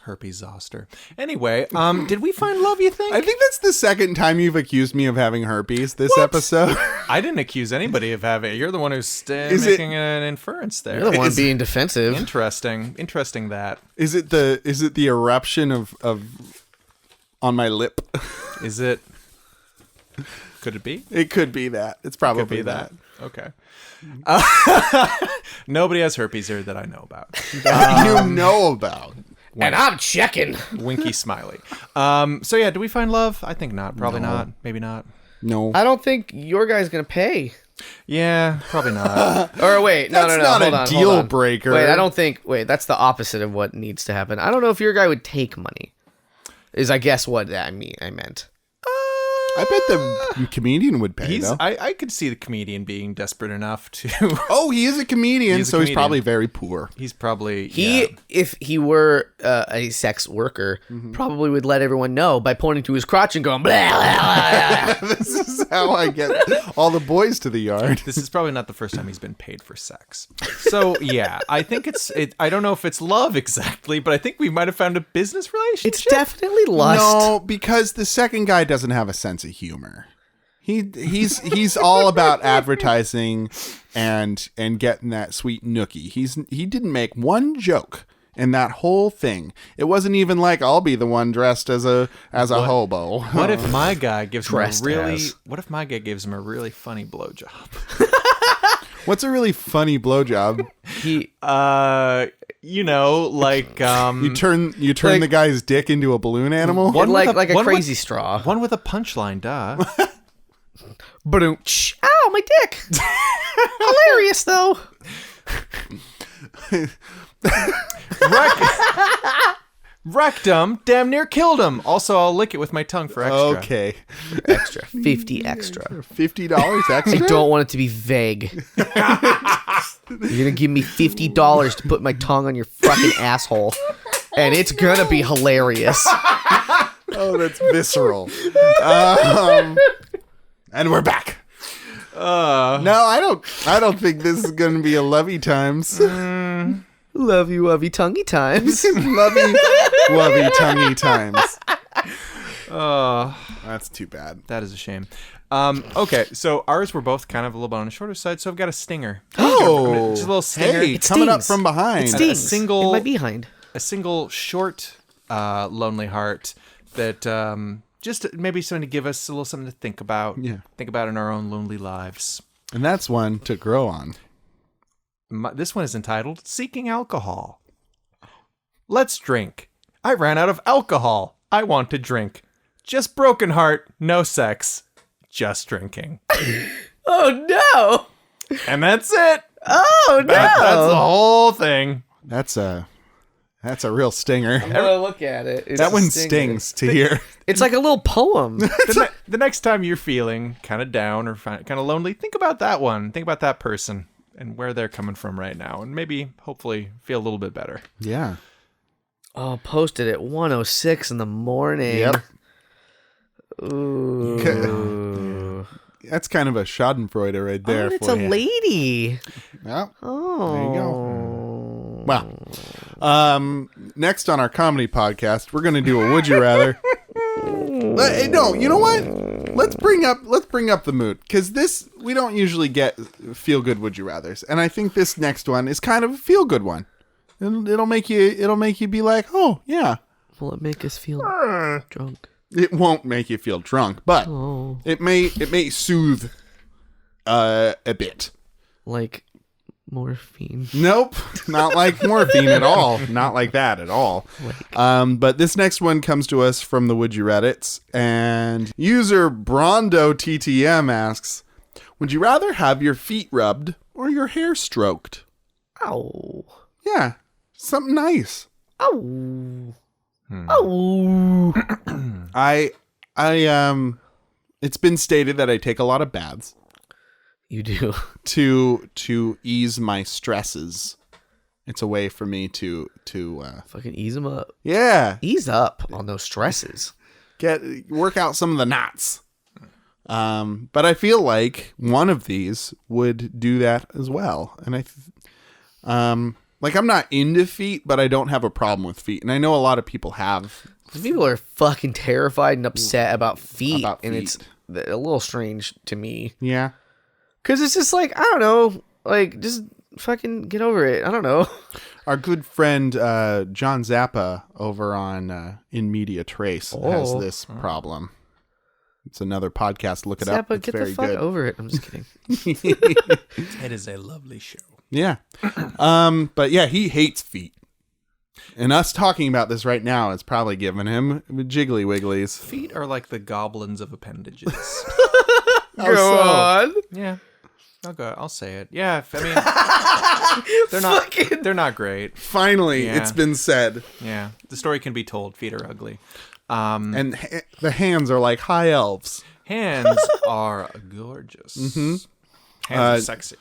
Herpes zoster. Anyway, did we find love, you think? I think that's the second time you've accused me of having herpes this episode. I didn't accuse anybody of having it. You're the one who's Is making an inference there. You're the one being defensive. Interesting that. Is it the eruption of on my lip? Is it? Could it be? It could be that. It's probably Could be that. Okay. Nobody has herpes here that I know about. You know about. And I'm checking. Winky smiley. So yeah, do we find love? I think not. Probably not. Maybe not. No. I don't think your guy's going to pay. Yeah, probably not. Or wait, no, That's no. not Hold a on, deal hold on. breaker. Wait, that's the opposite of what needs to happen. I don't know if your guy would take money. Is I guess what I meant. I bet the comedian would pay, though. I could see the comedian being desperate enough to. Oh, he is a comedian, He's a so he's comedian. probably very poor. He's probably If he were a sex worker, probably would let everyone know by pointing to his crotch and going, blah, blah, blah. This is how I get all the boys to the yard. This is probably not the first time he's been paid for sex. So yeah, I think I don't know if it's love exactly, but I think we might have found a business relationship. It's definitely lust. No, because the second guy doesn't have a sense of humor. He's all about advertising and getting that sweet nookie. He didn't make one joke in that whole thing. It wasn't even like I'll be the one dressed as a hobo. What if my guy gives him Dressed a really? as. What if my guy gives him a really funny blowjob? What's a really funny blowjob? He Like You turn the guy's dick into a balloon animal. One like with a one crazy with- straw. one with a punchline, duh. Ba-doom-tsh. Ow, my dick. Hilarious though. Rectum damn near killed him. Also, I'll lick it with my tongue for extra. Okay, Extra. 50 extra. $50 extra. I don't want it to be vague. You're gonna give me $50 to put my tongue on your fucking asshole, and it's gonna be hilarious. Oh, that's visceral. And we're back. No, I don't think this is going to be a lovey times. Love you, lovey tonguey times. Lovey tonguey times. That's too bad. That is a shame. Okay, so ours were both kind of a little bit on the shorter side, so I've got a stinger. Oh, just a little stinger. Hey, coming up from behind. It stings. A single- in my behind. A single short, lonely heart that just maybe something to give us a little something to think about. Yeah. Think about in our own lonely lives. And that's one to grow on. This one is entitled Seeking Alcohol. Let's drink. I ran out of alcohol. I want to drink. Just broken heart, no sex. Just drinking. Oh no! And that's it. Oh no! That's the whole thing. That's a real stinger. I'm gonna look at it. It's That a one stinger. stings to hear. It's like a little poem. The next time you're feeling kind of down or kind of lonely, think about that one. Think about that person and where they're coming from right now, and maybe, hopefully, feel a little bit better. Yeah. Oh, posted at 1:06 in the morning. Yep. Ooh. That's kind of a Schadenfreude right there. Oh, it's for a you. lady. Yep. Oh. There you go. Well, next on our comedy podcast, we're going to do a Would You Rather. Hey, no, you know what? Let's bring up the mood, because we don't usually get feel good Would You Rathers, and I think this next one is kind of a feel good one. It'll make you be like, oh yeah. Will it make us feel drunk? It won't make you feel drunk, but Oh. it may soothe a bit. Like morphine. Nope, not like morphine at all. Not like that at all. But this next one comes to us from the Would You Reddits, and user Brondo TTM asks, would you rather have your feet rubbed or your hair stroked? Ow. Yeah, something nice. Ow. Ow. I it's been stated that I take a lot of baths You do. to ease my stresses. It's a way for me to Fucking ease them up. yeah, Ease up on those stresses. work out some of the knots. But I feel like one of these would do that as well. And like I'm not into feet, but I don't have a problem with feet. And I know a lot of people have. People are fucking terrified and upset about feet. And feet. it's a little strange to me. Yeah. Because it's just like, I don't know. Like, just fucking get over it. I don't know. Our good friend John Zappa over on In Media Trace has this problem. It's another podcast. Look it up. Zappa, It's get very the fuck good. over it. I'm just kidding. It is a lovely show. Yeah. But yeah, he hates feet. And us talking about this right now is probably giving him jiggly wigglies. Feet are like the goblins of appendages. Go on. Yeah. I'll say it. Yeah, I mean, they're not great. Finally, Yeah. it's been said. Yeah. The story can be told. Feet are ugly. And the hands are like high elves. Hands are gorgeous. Mm-hmm. Hands are sexy.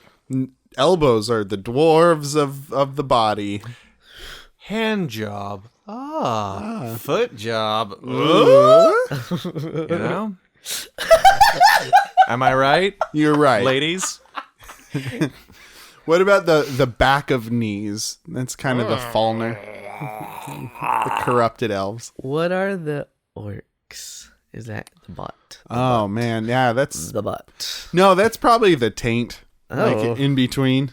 Elbows are the dwarves of the body. Hand job. Foot job. You know? Am I right, You're right. ladies? What about the back of knees? That's kind of the Falner. The corrupted elves. What are the orcs? Is that the butt? Oh man, yeah, that's The butt. no, that's probably the taint. Oh. Like in between.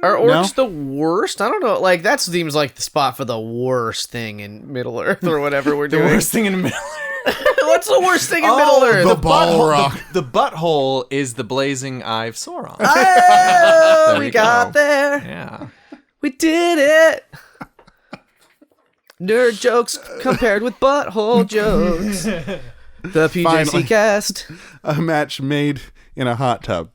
Are orcs No? the worst? I don't know. Like, that seems like the spot for the worst thing in Middle Earth or whatever we're The doing. worst thing in the middle. What's the worst thing in Middle Earth? the ball rock. The butthole is the blazing eye of Sauron. Oh, There we you got go. there. Yeah. We did it. Nerd jokes compared with butthole jokes. The PJC Finally. cast. A match made in a hot tub.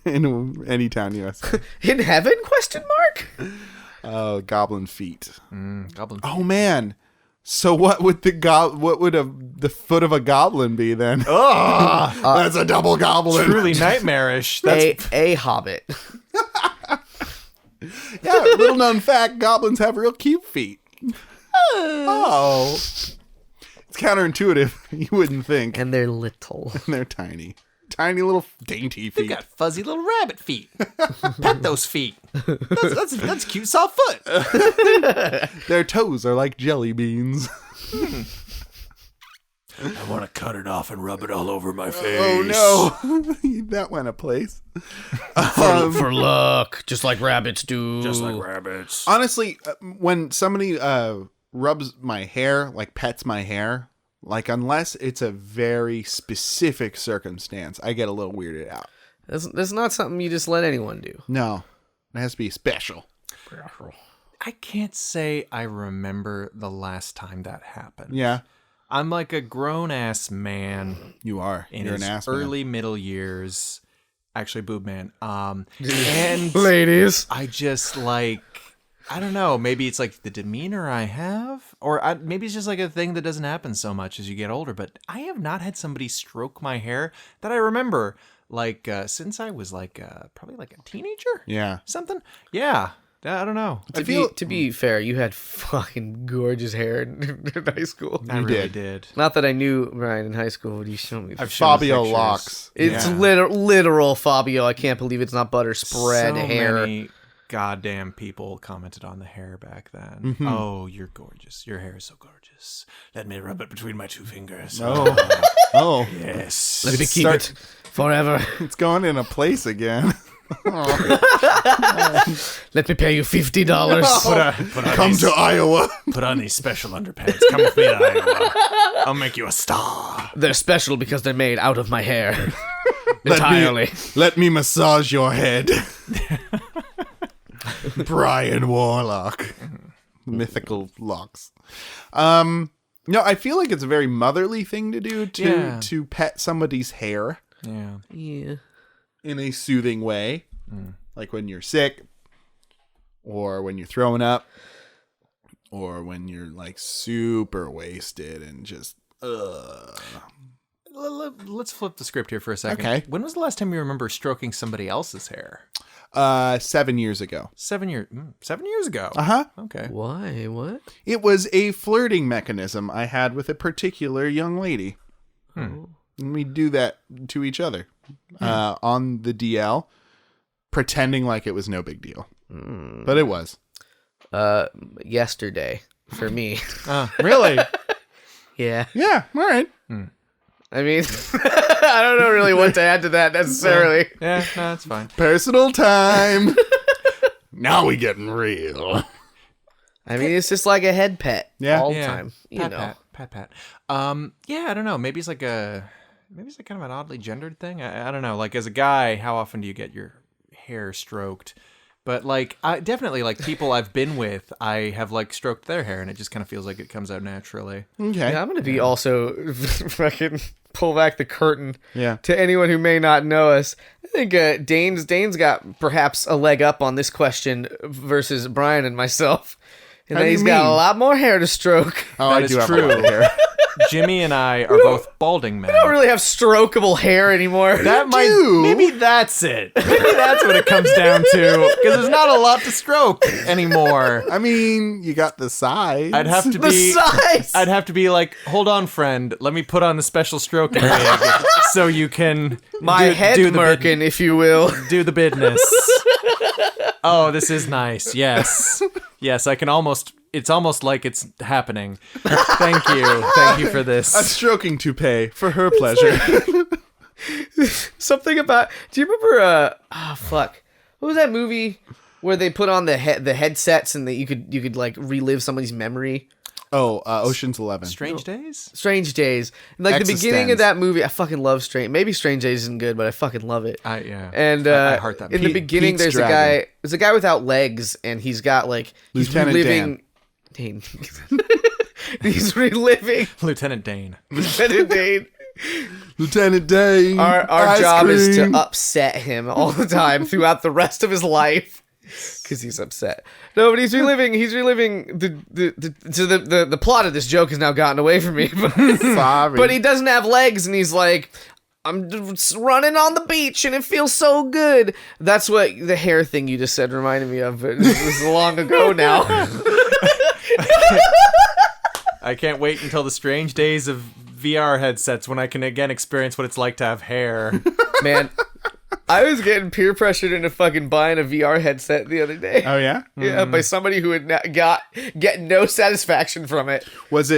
In any town, USA. In heaven? Question mark. Oh, goblin feet. Goblin. Oh man. So what would the foot of a goblin be then? Oh, That's a double goblin. truly nightmarish. That's A hobbit. Yeah, little known fact, goblins have real cute feet. Oh. It's counterintuitive. You wouldn't think. And they're little. They're tiny. Tiny little dainty They've feet. got fuzzy little rabbit feet. Pet those feet. That's cute, soft foot. Their toes are like jelly beans. I want to cut it off and rub it all over my face. Oh no. That went a place. For luck, just like rabbits do. Just like rabbits. Honestly, when somebody rubs my hair, like pets my hair, like unless it's a very specific circumstance, I get a little weirded out. That's not something you just let anyone do. No, it has to be special. I can't say I remember the last time that happened. Yeah, I'm like a grown-ass man you are. in You're his an ass man. early middle years. Actually, boob man. And Ladies. I just like, I don't know, maybe it's like the demeanor I have, or maybe it's just like a thing that doesn't happen so much as you get older, but I have not had somebody stroke my hair that I remember, like, since I was like, probably like a teenager? Yeah. Something? Yeah. I don't know. To be fair, you had fucking gorgeous hair in high school. I really did. Not that I knew Ryan in high school. Would you show me? I've shown Fabio pictures. locks. It's Yeah. literal Fabio. I can't believe it's not butter spread So hair. many goddamn people commented on the hair back then. Oh, you're gorgeous. Your hair is so gorgeous. Let me rub it between my two fingers. Oh, Yes. Let me keep it forever. it's going in a place again. Let me pay you $50. Come to Iowa. Put on these special underpants. Come with me to Iowa. I'll make you a star. They're special because they're made out of my hair. Entirely. Let me massage your head. Brian Warlock. Mythical locks. No, I feel like it's a very motherly thing to do to pet somebody's hair Yeah. Yeah. in a soothing way. Like when you're sick, or when you're throwing up, or when you're like super wasted and just Let's flip the script here for a second. Okay. When was the last time you remember stroking somebody else's hair? 7 years ago. 7 years. 7 years ago. Uh-huh. Okay. Why? What? It was a flirting mechanism I had with a particular young lady. And we do that to each other on the DL, pretending like it was no big deal. But it was. Yesterday for me. Really? Yeah. Yeah, all right. I mean, I don't know really what to add to that necessarily. Yeah, no, that's fine. Personal time. Now we getting real. I mean, it's just like a head pet all the Yeah. time. You Pat, know. pat. Yeah, I don't know. Maybe it's kind of an oddly gendered thing. I don't know. Like as a guy, how often do you get your hair stroked? But like, I definitely like people I've been with, I have like stroked their hair, and it just kind of feels like it comes out naturally. Okay. Yeah, I'm gonna be also fucking pull back the curtain. Yeah. To anyone who may not know us, I think Dane's got perhaps a leg up on this question versus Brian and myself, and How then do he's you got a mean? lot more hair to stroke. Oh, That I is do have true. a lot of hair. Jimmy and I are both balding men. I don't really have strokeable hair anymore. That might, do. maybe that's it. Maybe that's what it comes down to. Because there's not a lot to stroke anymore. I mean, you got the sides. I'd have to the be. size. I'd have to be like, hold on, friend. Let me put on the special stroking rig so you can My head do the merkin, if you will. do the business. Oh, this is nice. Yes, yes. I can almost. It's almost like it's happening. Thank you for a this. stroking toupee for her pleasure. Something about. Do you remember? Fuck. What was that movie where they put on the headsets and that you could like relive somebody's memory? Oh, Ocean's 11. Strange Days. Strange Days. And, like the beginning Existenz. of that movie, I fucking love Maybe Strange Days isn't good, but I fucking love it. Yeah. And I heart that in the movie. beginning, Pete's there's Dragon. a guy without legs, and he's got like he's Lieutenant reliving. Dane. He's reliving Lieutenant Dane. Lieutenant Dane. Lieutenant Dane. Our ice job is to cream. upset him all the time throughout the rest of his life. because he's upset. No, but he's reliving the plot of this joke has now gotten away from me. Sorry. But he doesn't have legs, and he's like, I'm just running on the beach, and it feels so good. That's what the hair thing you just said reminded me of. But this was long ago now. I can't wait until the strange days of VR headsets when I can again experience what it's like to have hair. Man, I was getting peer pressured into fucking buying a VR headset the other day. Oh yeah? Yeah, by somebody who had get no satisfaction from it. Was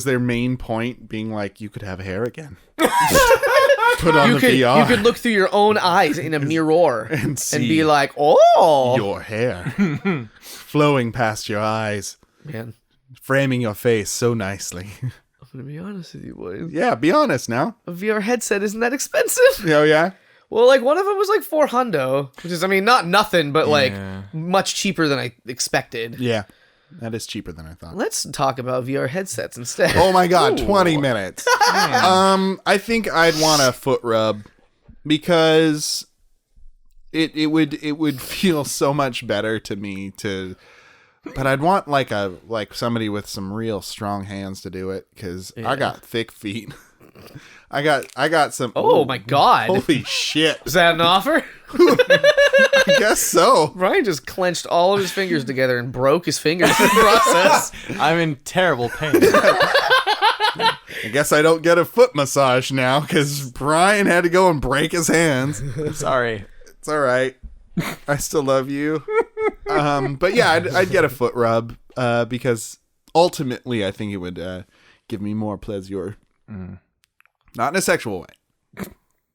their main point being like you could have hair again? Put on the VR. You could look through your own eyes in a mirror and be like, oh, your hair flowing past your eyes, man, framing your face so nicely. I'm gonna be honest with you, boys. Yeah, be honest now. A VR headset isn't that expensive. Oh yeah. Well, like one of them was like $400, which is, I mean, not nothing, but like much cheaper than I expected. Yeah, that is cheaper than I thought. Let's talk about VR headsets instead. Oh my god, 20 minutes. I think I'd want a foot rub because it would feel so much better to me to. But I'd want like somebody with some real strong hands to do it because I got thick feet. I got some. Oh my god! Holy shit! Is that an offer? I guess so. Ryan just clenched all of his fingers together and broke his fingers in the process. I'm in terrible pain. I guess I don't get a foot massage now because Brian had to go and break his hands. Sorry. It's all right. I still love you. But yeah, I'd get a foot rub because ultimately I think it would give me more pleasure. Not in a sexual way.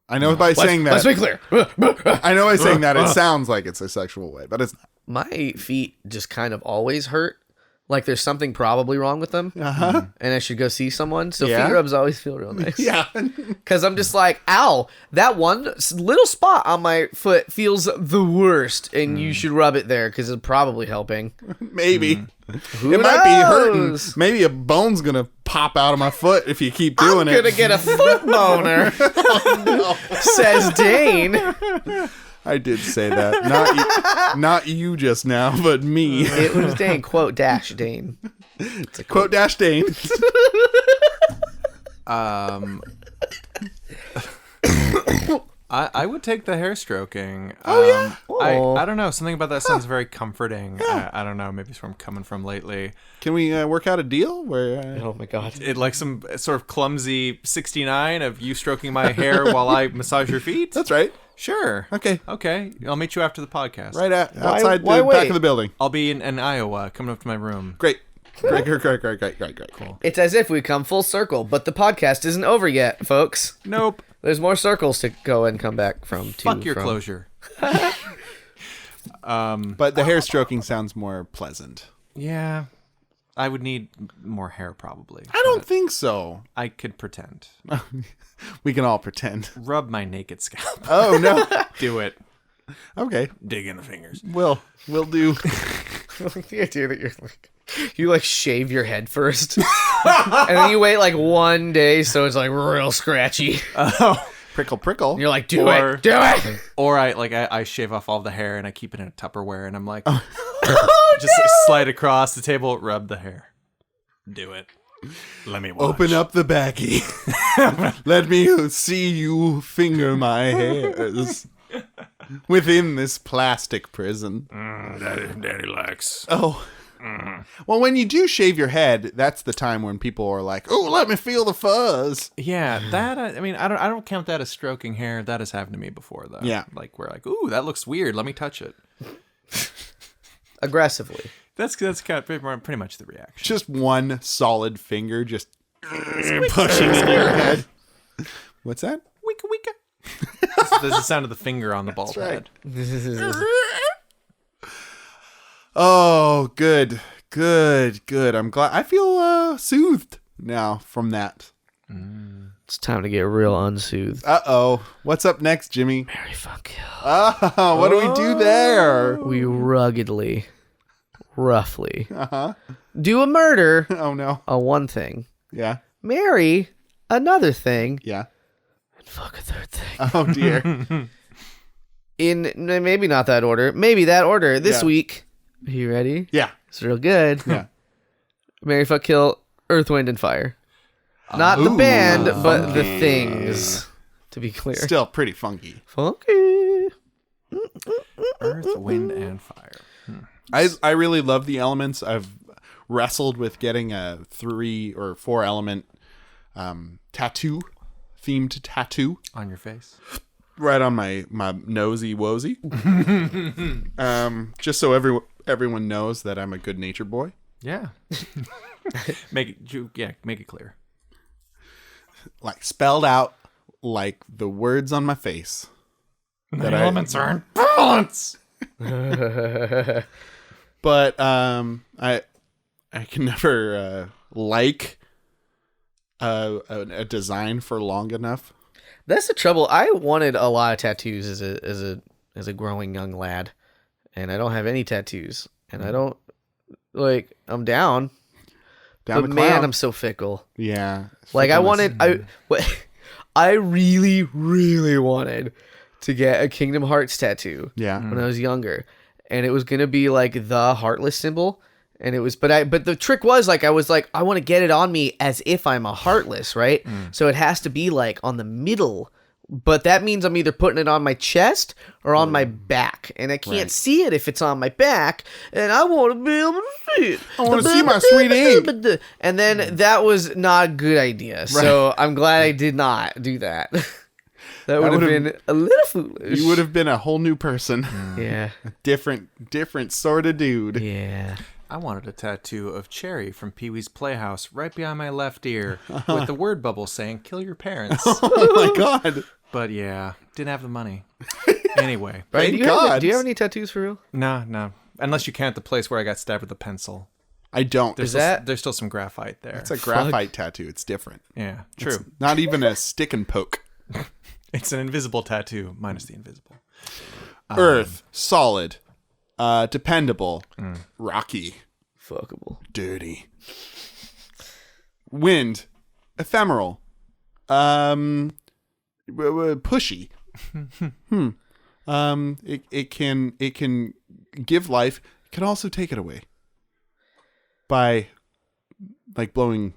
I know by saying that. Let's be clear. I know by saying that it sounds like it's a sexual way, but it's not. My feet just kind of always hurt. Like there's something probably wrong with them. And I should go see someone. So Yeah? feet rubs always feel real nice. Yeah. Because I'm just like, ow, that one little spot on my foot feels the worst. And you should rub it there because it's probably helping. Maybe. Who It might be hurting. knows? Maybe a bone's going to pop out of my foot if you keep doing I'm it. going to get a foot boner, says Dane. I did say that. Not you just now, but me. It was Dane, quote, dash Dane. It's a quote dash Dane. I would take the hair stroking. yeah? I don't know. Something about that sounds very comforting. I don't know. Maybe it's where I'm coming from lately. Can we work out a deal where Oh my god. It like some sort of clumsy 69 of you stroking my hair while I massage your feet? That's right. Sure. Okay. I'll meet you after the podcast. Right outside why the back wait? of the building. I'll be in Iowa, coming up to my room. Great. Great. Cool. It's as if we come full circle, but the podcast isn't over yet, folks. Nope. There's more circles to go and come back from. Fuck your closure. But the hair stroking sounds more pleasant. Yeah. I would need more hair probably. I don't think so. I could pretend. We can all pretend. Rub my naked scalp. Oh no. Do it. Okay. Dig in the fingers. We'll do. The idea that you like shave your head first, and then you wait like one day so it's like real scratchy. Prickle. And you're like, do it. Or I shave off all the hair and I keep it in a Tupperware and I'm like, just slide across the table, rub the hair. Do it. Let me watch. Open up the baggie. Let me see you finger my hairs within this plastic prison. Daddy likes. Oh. Well, when you do shave your head, that's the time when people are like, "Oh, let me feel the fuzz." Yeah, that I mean, I don't count that as stroking hair. That has happened to me before, though. Yeah, like we're like, "Ooh, that looks weird. Let me touch it." Aggressively. That's kind of pretty much the reaction. Just one solid finger, just pushing in your head. What's that? Wicka wicka. There's the sound of the finger on the bald head. Oh, good. I'm glad. I feel soothed now from that. It's time to get real unsoothed. Uh-oh. What's up next, Jimmy? Mary fuck kill. Oh, what do we do there? We ruggedly, roughly, do a murder Oh, no. on one thing, Yeah. marry another thing, Yeah. and fuck a third thing. Oh, dear. maybe not that order, maybe that order. This Yeah. week, are you ready? Yeah. It's real good. Yeah. Marry, fuck, kill, Earth, Wind, and Fire. Not the Ooh, band, but the funky. things. To be clear, Still pretty funky. funky. Earth, wind, and fire. I really love the elements. I've wrestled with getting a 3 or 4 element tattoo, themed tattoo, On your face. right on my nosy wosy. Just so everyone knows that I'm a good natured boy. Yeah. Make it clear. Like spelled out like the words on my face. The elements are in balance. But I can never like a design for long enough. That's the trouble. I wanted a lot of tattoos as a growing young lad, and I don't have any tattoos, and I don't I'm down. Down But the man, clown. I'm so fickle. Yeah. Like I really, really wanted to get a Kingdom Hearts tattoo Yeah. when I was younger, and it was gonna be like the Heartless symbol, and it was. But the trick was I was like, I want to get it on me as if I'm a Heartless, right? So it has to be like on the middle. But that means I'm either putting it on my chest or on my back, and I can't Right. see it if it's on my back, and I want to be able to see it. I wanna see my sweet ink. And then that was not a good idea, so I'm glad I did not do that. That would have would've- been a little foolish. You would have been a whole new person. Yeah. different sort of dude. Yeah. I wanted a tattoo of Cherry from Pee-wee's Playhouse right behind my left ear with the word bubble saying, kill your parents. Oh my god. But yeah, didn't have the money. Anyway. Right? Thank Do you have God. any tattoos for real? No. Unless you count the place where I got stabbed with a pencil. I don't. There's, that- there's still some graphite there. It's a graphite tattoo. It's different. Yeah, true. Not even a stick and poke. It's an invisible tattoo minus the invisible. Earth, solid, dependable, rocky, Fuckable. dirty. Wind, ephemeral, pushy. It can give life. It can also take it away by like blowing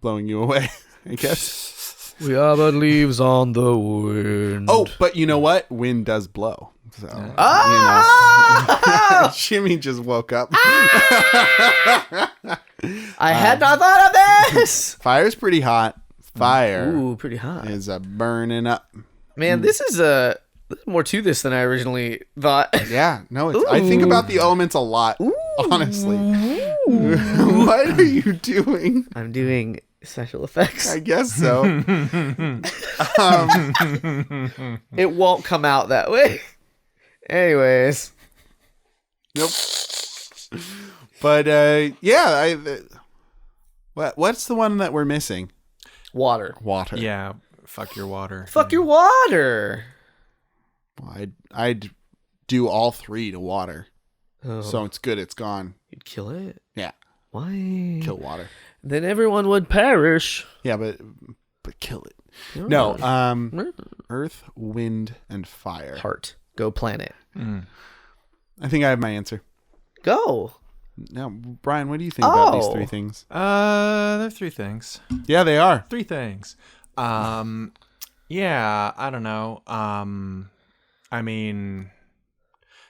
you away, I guess. We are but leaves on the wind. Oh, but you know what? Wind does blow. So, you know. Jimmy just woke up. I had not thought of this. Fire's pretty hot. Fire Ooh, pretty hot. is burning up. Man, there's more to this than I originally thought. Yeah, no, I think about the elements a lot, honestly. What are you doing? I'm doing special effects. I guess so. It won't come out that way. Anyways. Nope. But yeah, what's the one that we're missing? Water. Water. Yeah, fuck your water. Fuck your water. Well, I'd do all 3 to water. Oh, So it's good. It's gone. you'd kill it? Yeah, Why? kill water. Then everyone would perish. Yeah, but kill it. No, earth, wind, and fire. Heart. Go planet. I think I have my answer. Go. Now, Brian, what do you think about these 3 things? There are 3 things. Yeah, they are. 3 things. Yeah, I don't know. I mean,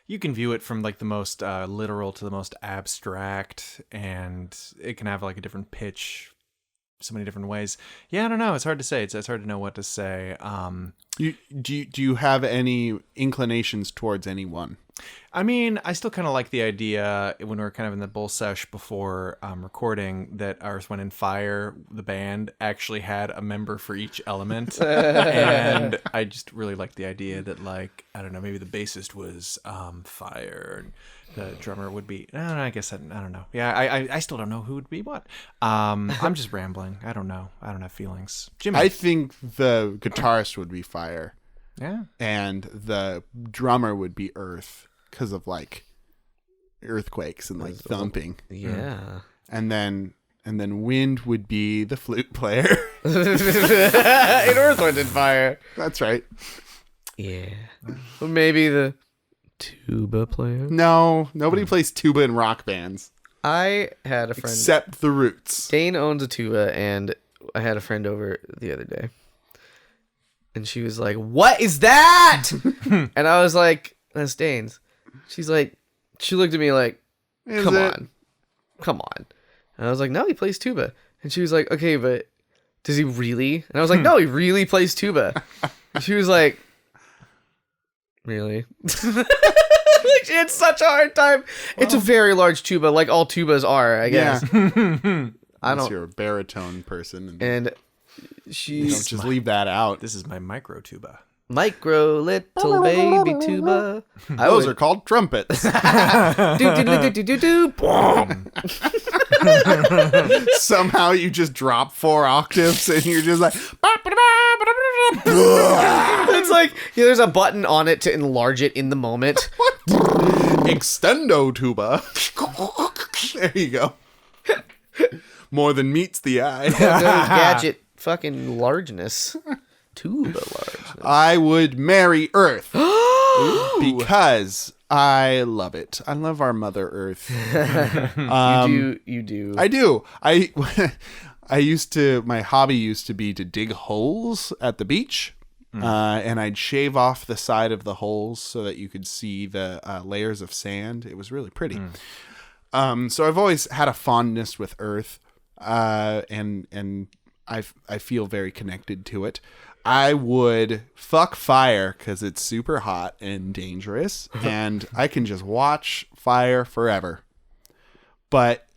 you can view it from like the most literal to the most abstract, and it can have like a different pitch so many different ways. Yeah, I don't know. It's hard to say. It's hard to know what to say. Do you have any inclinations towards any one? I mean, I still kind of like the idea when we were kind of in the bull sesh before recording that Earth, Wind, and Fire, the band, actually had a member for each element. And I just really liked the idea that, like, I don't know, maybe the bassist was fire and the drummer would be, I don't know, I guess, I don't know. Yeah, I still don't know who would be what. I'm just rambling. I don't know. I don't have feelings. Jimmy. I think the guitarist would be fire, Yeah. and the drummer would be earth because of like earthquakes and like thumping. Yeah. And then wind would be the flute player. In Earth, Wind, and Fire. That's right. Yeah. Or maybe the tuba player. No, nobody plays tuba in rock bands I had a friend. except the Roots. Dane owns a tuba, and I had a friend over the other day. And she was like, "What is that?" And I was like, "That's Dane's." She's like, she looked at me like, Is come it? on. Come on. And I was like, "No, he plays tuba." And she was like, "Okay, but does he really?" And I was like, "No, he really plays tuba." And she was like, "Really?" Like, she had such a hard time. It's a very large tuba, like all tubas are, I guess. Yeah. I Unless don't. you're a baritone person. And And you she's don't just leave that out. This is my micro tuba. micro little baby tuba. Those are called trumpets. do. Somehow you just drop 4 octaves and you're just like, It's like there's a button on it to enlarge it in the moment. extendo tuba. There you go. More than meets the eye. No gadget fucking largeness. Tuba largeness. I would marry Earth because I love it. I love our Mother Earth. You do. I do. I used to. My hobby used to be to dig holes at the beach, and I'd shave off the side of the holes so that you could see the layers of sand. It was really pretty. So I've always had a fondness with Earth, and I feel very connected to it. I would fuck fire because it's super hot and dangerous, and I can just watch fire forever. But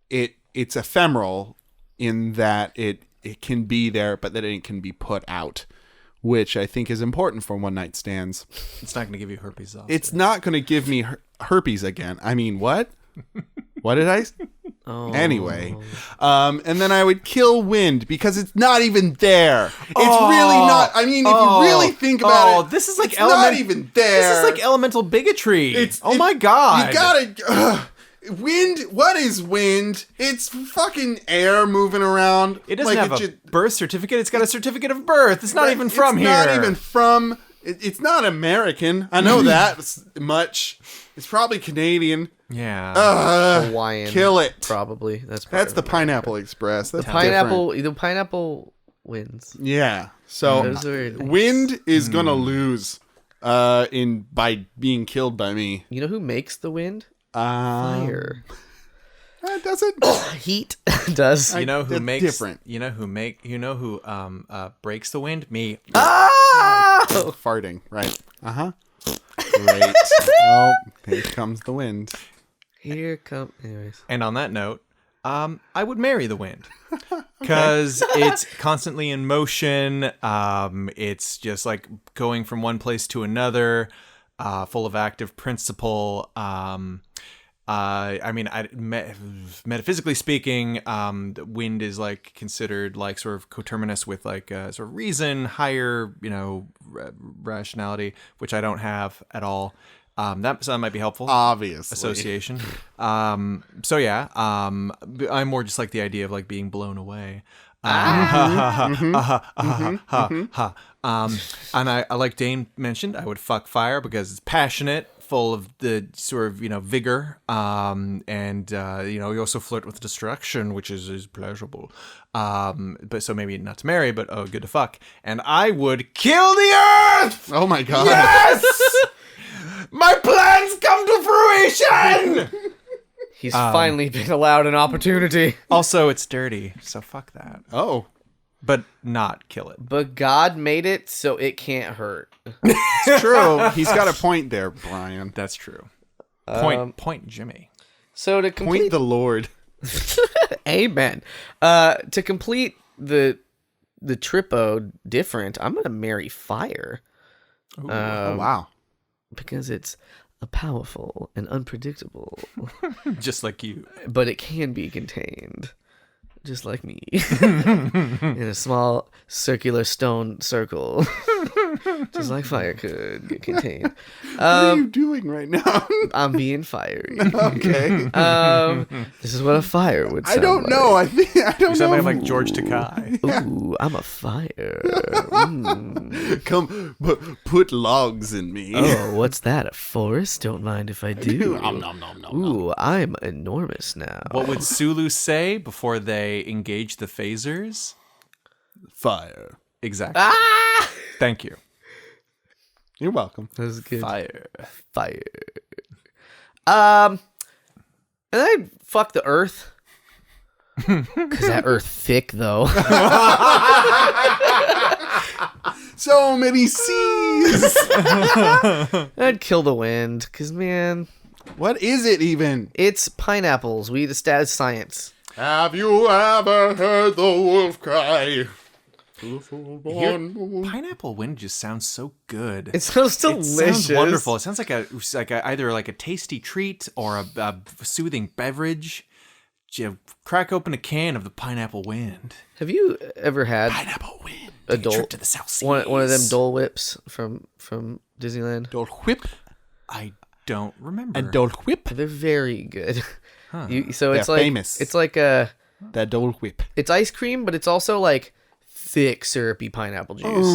it's ephemeral in that it can be there, but that it can be put out, which I think is important for one night stands. It's not going to give you herpes. It's not going to give me herpes again. I mean, what? What did I? Oh. Anyway, and then I would kill wind because it's not even there. It's really not. I mean, if you really think about it, this is like it's not even there. This is like elemental bigotry. Oh my god! You gotta. Wind? What is wind? It's fucking air moving around. It doesn't have a birth certificate. It's got a certificate of birth. It's not even from here. It's not even from. It's not American. I know that much. It's probably Canadian. Yeah. Hawaiian. Kill it. Probably. That's the America. Pineapple Express. That's The pineapple wins. Yeah. So Those are nice. wind is gonna lose by being killed by me. You know who makes the wind? Fire. Does it? Heat does. You know who that's makes different. You know who breaks the wind? Me. Farting. Right. Great. Oh, here comes the wind. Here come. Anyways. And on that note, I would marry the wind because it's constantly in motion. It's just like going from one place to another, full of active principle. I mean, metaphysically speaking, the wind is like considered like sort of coterminous with like sort of reason, higher, rationality, which I don't have at all. That might be helpful. Obviously. Association. So yeah, I'm more just like the idea of like being blown away. And I like Dane mentioned, I would fuck fire because it's passionate, full of the sort of vigor, and you also flirt with destruction, which is pleasurable. But so maybe not to marry, but good to fuck. And I would kill the earth. Oh my god. Yes. My plans come to fruition. He's finally been allowed an opportunity. Also, it's dirty, so fuck that. Oh. But not kill it. But God made it so it can't hurt. It's true. He's got a point there, Brian. That's true. Point Jimmy. So to complete Point the Lord. Amen. To complete the trippo different, I'm gonna marry fire. Oh, wow. Because it's a powerful and unpredictable, Just like you. but it can be contained, just like me, in a small circular stone circle. just like fire could get contained. What are you doing right now? I'm being fiery. Okay. This is what a fire would sound I don't like. know. I don't You sound know. like George Takei. Ooh, I'm a fire. Come, put logs in me. Oh, what's that? A forest? Don't mind if I do. Nom, nom, nom, nom, nom. Ooh, I'm enormous now. What would Sulu say before they engage the phasers? Fire. Exactly. Thank you. You're welcome. That was good. Fire. Fire. And I'd fuck the earth. Cause that earth thick though. So many seas. I'd kill the wind. Cause man, What is it even? it's pineapples. We the status science. Have you ever heard the wolf cry? Pineapple wind just sounds so good. It sounds delicious. It sounds wonderful. It sounds like either like a tasty treat or a soothing beverage. You crack open a can of the pineapple wind. Have you ever had Pineapple wind. a Take trip Dole to the South Seas. one of them Dole Whips from Disneyland? Dole whip. I don't remember. A Dole whip. They're very good. It's They're like famous. it's like That Dole whip. it's ice cream, but it's also like thick syrupy pineapple juice,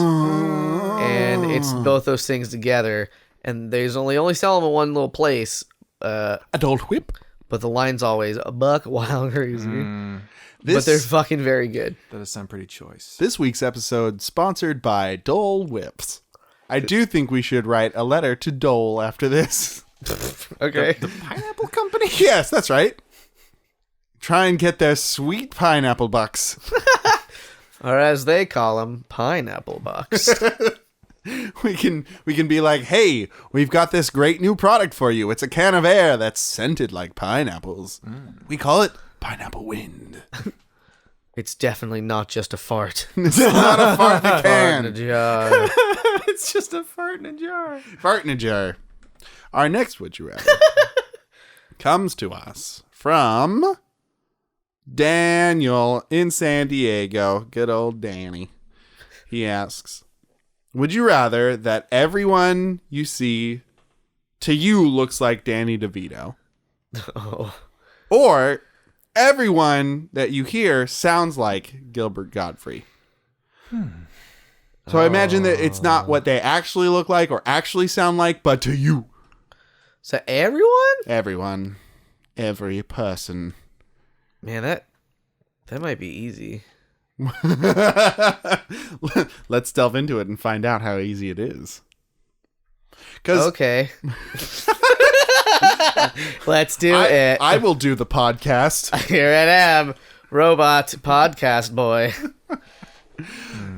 and it's both those things together. And there's only sell them at one little place, A Dole whip. but the line's always a buck wild crazy. But This, they're fucking very good. That does sound pretty choice. this week's episode sponsored by Dole Whips. I do think we should write a letter to Dole after this. Okay. The pineapple company? Yes, that's right. Try and get their sweet pineapple bucks. Or as they call them, pineapple bucks. We can be like, hey, we've got this great new product for you. It's a can of air that's scented like pineapples. We call it Pineapple Wind. It's definitely not just a fart. It's not a fart in a Fart in a can. jar. It's just a fart in a jar. Fart in a jar. Our next Would You Rather comes to us from Daniel in San Diego. Good old Danny. He asks, would you rather that everyone you see to you looks like Danny DeVito? Oh. Or everyone that you hear sounds like Gilbert Godfrey? So I imagine that it's not what they actually look like or actually sound like, but to you. So everyone? Everyone. Every person. Man, that might be easy. Let's delve into it and find out how easy it is. Because Okay. Let's do it. I will do the podcast. Here I am, robot podcast boy.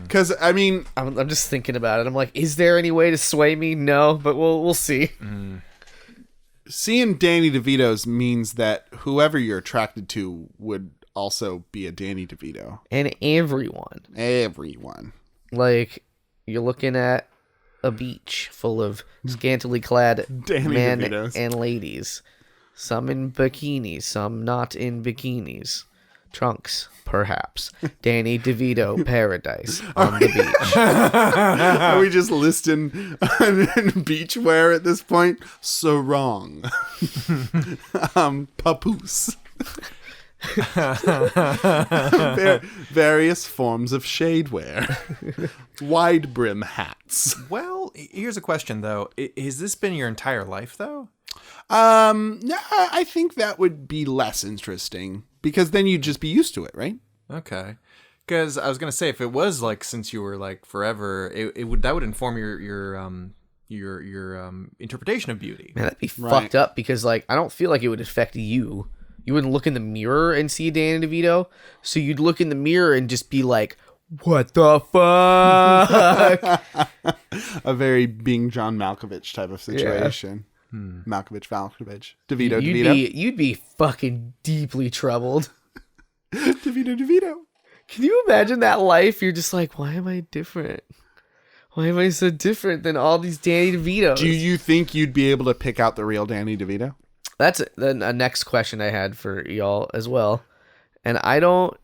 Because, I mean, I'm just thinking about it. I'm like, is there any way to sway me? No, but we'll see. seeing Danny DeVito's means that whoever you're attracted to would also be a Danny DeVito. And everyone. Everyone. Like, you're looking at a beach full of scantily clad Danny men DeVitos. and ladies. Some in bikinis, some not in bikinis. Trunks, perhaps. Danny DeVito paradise on the beach. Are we just listing beachwear at this point? Sarong. Papoose. Various forms of shadewear. Wide brim hats. Well, here's a question though. Has this been your entire life though? No, I think that would be less interesting because then you'd just be used to it, right? Okay. Because I was gonna say, if it was like since you were like forever, it would inform your interpretation of beauty. Man, that'd be Right. fucked up because, like, I don't feel like it would affect you. You wouldn't look in the mirror and see Danny DeVito. So you'd look in the mirror and just be like, what the fuck? A very being John Malkovich type of situation. Malkovich. DeVito. You'd be fucking deeply troubled. DeVito. Can you imagine that life? You're just like, why am I different? Why am I so different than all these Danny DeVitos? Do you think you'd be able to pick out the real Danny DeVito? That's then a next question I had for y'all as well. And I don't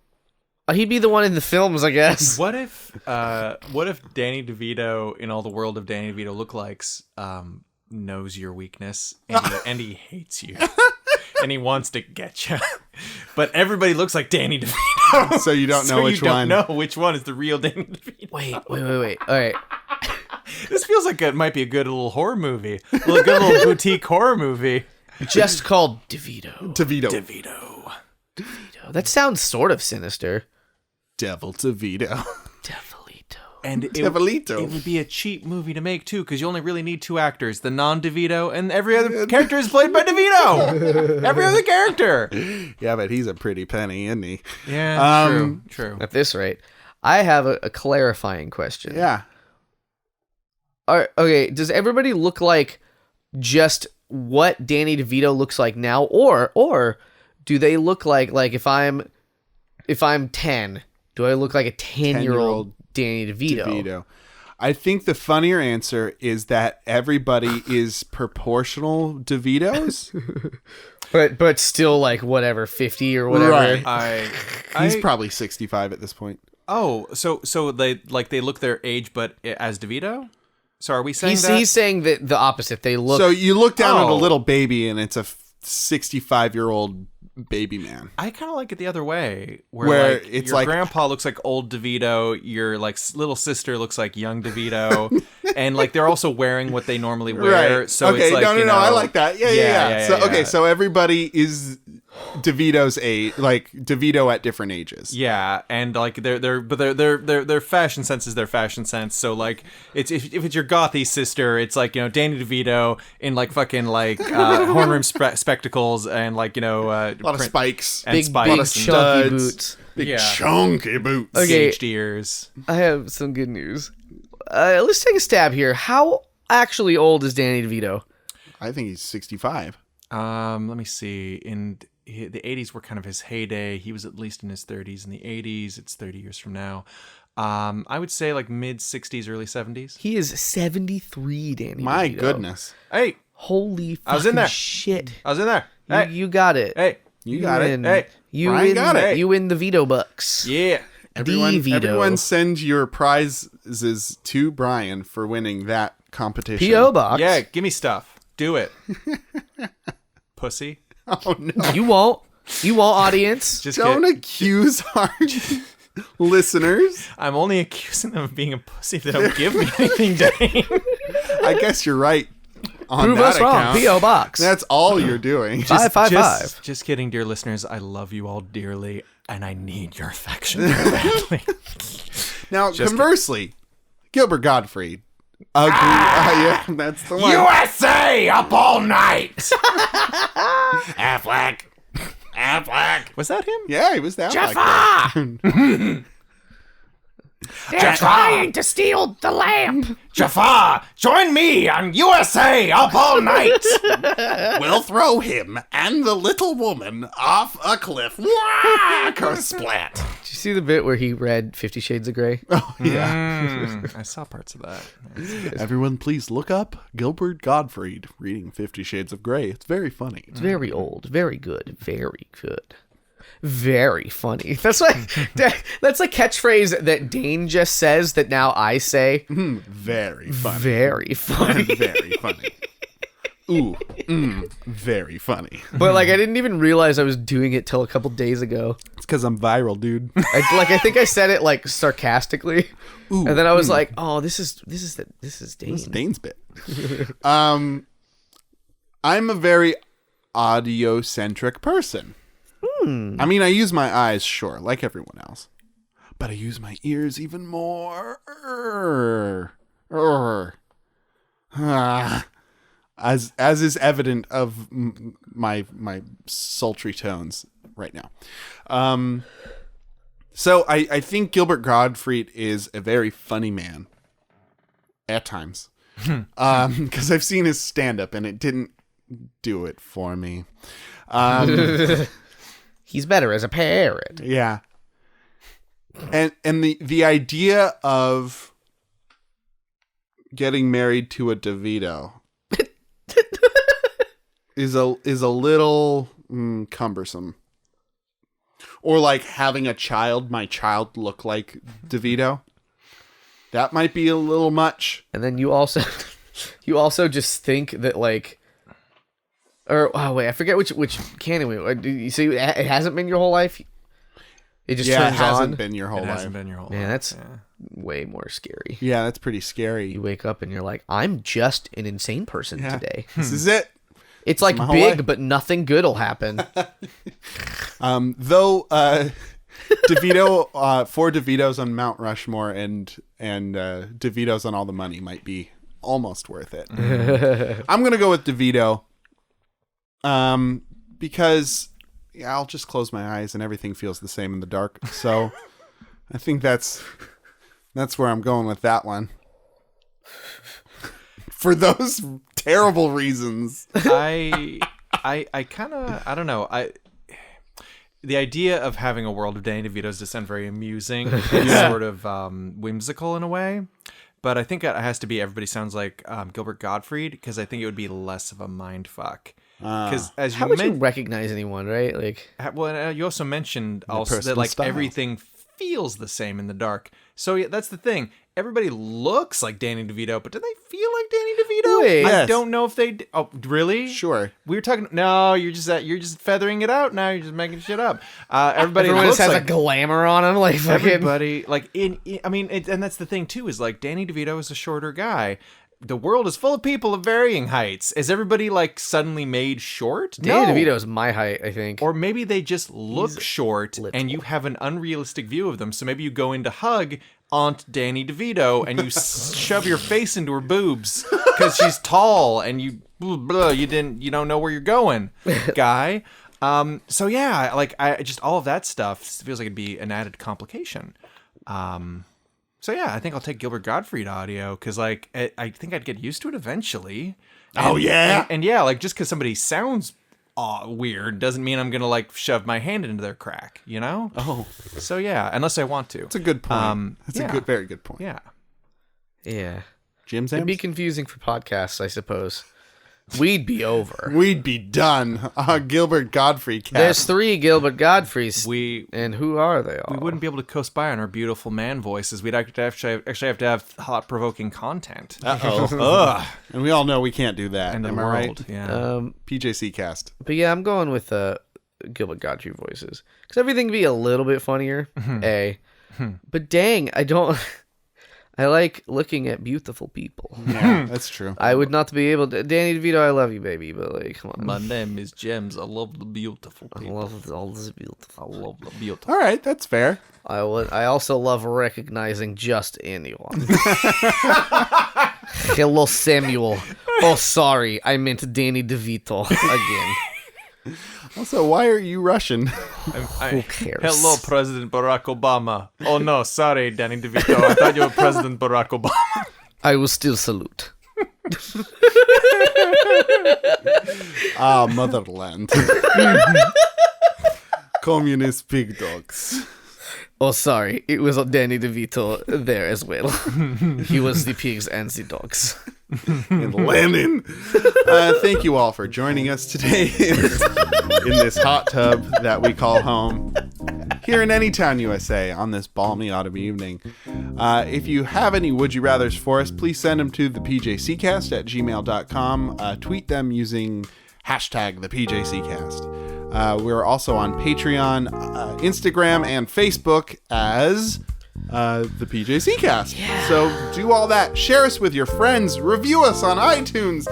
He'd be the one in the films, I guess. What if Danny DeVito in all the world of Danny DeVito lookalikes knows your weakness and he hates you and he wants to get you, but everybody looks like Danny DeVito, So you don't know which one. Know which one is the real Danny DeVito. Wait. All right. This feels like it might be a good little horror movie, a good little boutique horror movie. Just called DeVito. DeVito. That sounds sort of sinister. Devil DeVito. Devilito. And it Devilito. would be a cheap movie to make too, because you only really need two actors: the non-DeVito, and every other character is played by DeVito. Every other character. Yeah, but he's a pretty penny, isn't he? Yeah, true. At this rate, I have a clarifying question. Yeah. Okay, does everybody look like just what Danny DeVito looks like now, or do they look like if I'm 10, do I look like a 10-year-old Danny DeVito? I think the funnier answer is that everybody is proportional DeVitos. But still like whatever 50 or whatever. Right. He's probably 65 at this point. Oh, so they look their age, but as DeVito. So are we saying that? He's saying that the opposite. They look. So you look down at a little baby and it's a 65-year-old baby man. I kind of like it the other way, where like, it's your like grandpa looks like old DeVito, your like little sister looks like young DeVito, and like they're also wearing what they normally wear. Right. So okay, it's like, no, I like that. Yeah. So yeah. okay, so everybody is DeVito's age, like DeVito at different ages. Yeah, and like their fashion sense is their fashion sense. So like it's if it's your gothy sister, it's like, you know, Danny DeVito in like fucking like horn rim spectacles and like, you know, A lot of spikes. and big spikes, chunky studs. boots. Big chunky boots. Okay. aged ears. I have some good news. Let's take a stab here. How actually old is Danny DeVito? I think he's 65. Let me see. The 80s were kind of his heyday. He was at least in his 30s in the 80s. It's 30 years from now. I would say like mid 60s, early 70s. He is 73, Danny My DeVito. goodness. Hey, Holy fucking I was in there. shit. I was in there. Hey, You got it. hey, You got it. win. Hey, You Brian win. got it. You win the Vito bucks. yeah. Everyone send your prizes to Brian for winning that competition. P.O. box. Yeah, give me stuff. Do it. Pussy. Oh no. You won't. You won't, audience. Just Don't kidding. accuse our listeners. I'm only accusing them of being a pussy if they don't give me anything, Dane. I guess you're right on Prove that us wrong. account. P.O. box. That's all you're doing. 555. Just kidding, dear listeners. I love you all dearly, and I need your affection very badly. Now, conversely, Gilbert Gottfried. Ugly. Yeah, that's the one. USA up all night. Affleck. Was that him? Yeah, he was that. They're trying to steal the lamp. Jafar, join me on USA up all night. We'll throw him and the little woman off a cliff. Splat. Did you see the bit where he read 50 Shades of Grey? Oh, yeah. I saw parts of that. Everyone, please look up Gilbert Gottfried reading 50 Shades of Grey. It's very funny. It's very old. Very good. Very good. Very funny. That's like that's a catchphrase that Dane just says that now I say. Very funny. Very funny. Very funny. Ooh, very funny. But like I didn't even realize I was doing it till a couple days ago. It's because I'm viral, dude. I think I said it like sarcastically, Ooh, and then I was like, "Oh, this is Dane." This is Dane's bit. I'm a very audio-centric person. I mean, I use my eyes, sure, like everyone else, but I use my ears even more. As is evident of my sultry tones right now. So I think Gilbert Gottfried is a very funny man at times, because I've seen his stand-up and it didn't do it for me. He's better as a parrot. Yeah. And the idea of getting married to a DeVito is a little cumbersome. Or like having my child look like DeVito. That might be a little much. And then you also just think that like, or oh wait, I forget which canon you see. It hasn't been your whole life. It just turns it hasn't on. been your whole It life. hasn't been your whole Man, life. that's way more scary. Yeah, that's pretty scary. You wake up and you're like, I'm just an insane person today. This is it. It's like my whole big, life. but nothing good will happen. Though DeVito, 4 DeVitos on Mount Rushmore and DeVitos on All the Money might be almost worth it. I'm gonna go with DeVito, because I'll just close my eyes and everything feels the same in the dark. So I think that's where I'm going with that one. For those terrible reasons. I kind of, I don't know. The idea of having a world of Danny DeVito's does sound very amusing and sort of whimsical in a way. But I think it has to be everybody sounds like Gilbert Gottfried, because I think it would be less of a mind fuck. Because as How would you recognize anyone, right? Like, well, you also mentioned also that personal like style. everything feels the same in the dark. So yeah, that's the thing. Everybody looks like Danny DeVito, but do they feel like Danny DeVito? Wait. I Yes. don't know if they. Oh, really? Sure. We were talking. No, you're just feathering it out. Now you're just making shit up. Everybody everyone looks just has like a glamour on him, like fucking. everybody. Like I mean, and that's the thing too. Is like Danny DeVito is a shorter guy. The world is full of people of varying heights. Is everybody like suddenly made short? Danny DeVito is my height, I think. Or maybe they just look short little. and you have an unrealistic view of them. So maybe you go in to hug Aunt Danny DeVito and you shove your face into her boobs because she's tall and you don't know where you're going, guy. So yeah, like I just all of that stuff feels like it'd be an added complication. So yeah, I think I'll take Gilbert Gottfried audio because like I think I'd get used to it eventually. Oh, yeah? and yeah, like just because somebody sounds weird doesn't mean I'm gonna like shove my hand into their crack, you know? Oh, So yeah, unless I want to. that's a good point. That's yeah. a very good point. Yeah. Yeah. Jim It'd be Zams? confusing for podcasts, I suppose. We'd be over. We'd be done. Gilbert Gottfried cast. There's 3 Gilbert Godfreys. We And who are they all? wouldn't be able to coast by on our beautiful man voices. We'd actually have to have thought-provoking content. Uh-oh. And we all know we can't do that. End of Am the I world. right? Yeah. PJC cast. But yeah, I'm going with Gilbert Godfrey voices. Because everything can be a little bit funnier. But dang, I don't... I like looking at beautiful people. Yeah, that's true. I would not be able to... Danny DeVito, I love you, baby, but like, come on. My name is James. I love the beautiful I people. love all this beautiful. I love the beautiful. All right, that's fair. I also love recognizing just anyone. Hello, Samuel. Oh, sorry. I meant Danny DeVito again. Also, why are you Russian? Who cares? Hello, President Barack Obama. Oh no, sorry, Danny DeVito. I thought you were President Barack Obama. I will still salute. Ah, motherland. Communist pig dogs. Oh, sorry. It was Danny DeVito there as well. He was the pigs and the dogs. And Lenin. Thank you all for joining us today in this hot tub that we call home here in Anytown, USA on this balmy autumn evening. If you have any Would You Rathers for us, please send them to thepjccast@gmail.com. Tweet them using hashtag thepjccast. We're also on Patreon, Instagram, and Facebook as the PJC Cast. Yeah. So do all that. Share us with your friends. Review us on iTunes.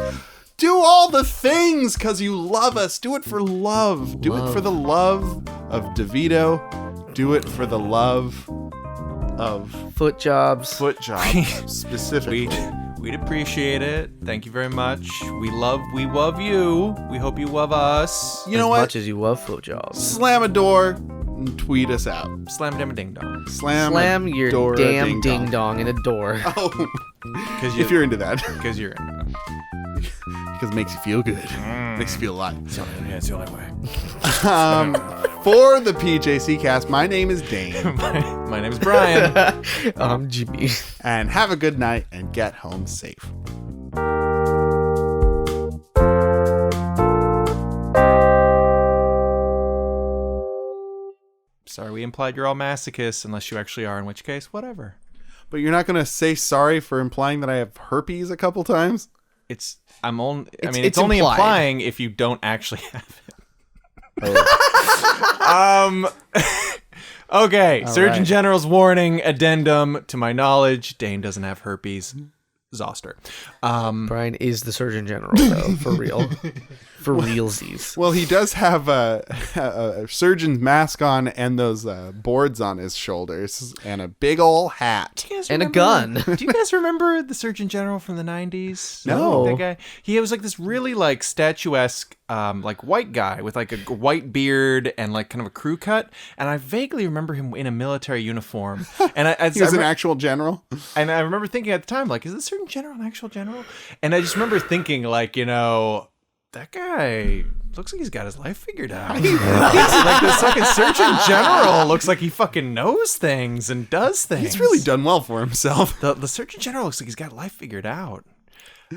Do all the things because you love us. Do it for love. Do it for the love of DeVito. Do it for the love of Foot jobs. foot job specifically. We'd appreciate it. Thank you very much. We love you. We hope you love us. You know as what? much as you love foot jobs. Slam a door and tweet us out. Slam dam a ding dong. Slam your door, damn ding ding dong in a door. Oh, Because if you're into that. Because you're. Because it makes you feel good. Makes you feel alive. Yeah, it's the only way. For the PJC Cast, my name is Dane. My name's Brian. I'm Jimmy. And have a good night and get home safe. Sorry, we implied you're all masochists, unless you actually are, in which case, whatever. But you're not going to say sorry for implying that I have herpes a couple times? It's only it's only implied. implying if you don't actually have it. Okay, Surgeon right. General's warning addendum. To my knowledge, Dane doesn't have herpes zoster. Brian is the Surgeon General, though, for real. For realsies. Well, he does have a surgeon's mask on and those boards on his shoulders and a big ol' hat. Do you guys And a remember- gun. Do you guys remember the Surgeon General from the 90s? No. That guy? He was like this really like statuesque like white guy with like a white beard and like kind of a crew cut. And I vaguely remember him in a military uniform. And He was an actual general. And I remember thinking at the time, like, is the Surgeon General an actual general? And I just remember thinking, like, that guy looks like he's got his life figured out. He's like the second Surgeon General looks like he fucking knows things and does things. He's really done well for himself. The Surgeon General looks like he's got life figured out.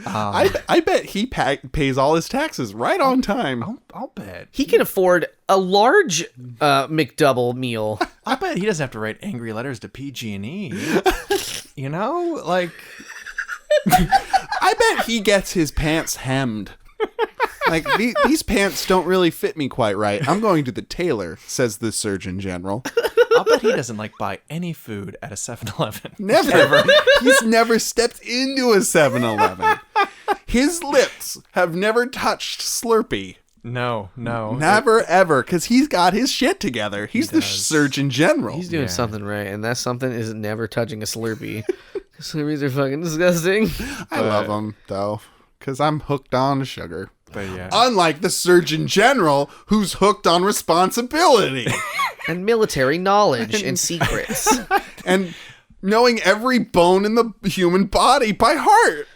I bet he pays all his taxes right on time. I'll bet. He can afford a large McDouble meal. I bet he doesn't have to write angry letters to PG&E. Like I bet he gets his pants hemmed. Like, these pants don't really fit me quite right. I'm going to the tailor, says the Surgeon General. I'll bet he doesn't like buy any food at a 7-Eleven. Never. He's never stepped into a 7-Eleven. His lips have never touched Slurpee. No. Never, ever, because he's got his shit together. He's the Surgeon General. He's doing something right, and that something is never touching a Slurpee. Slurpees are fucking disgusting. I love him, though, because I'm hooked on sugar. But yeah. Unlike the Surgeon General, who's hooked on responsibility. And military knowledge and secrets. And knowing every bone in the human body by heart.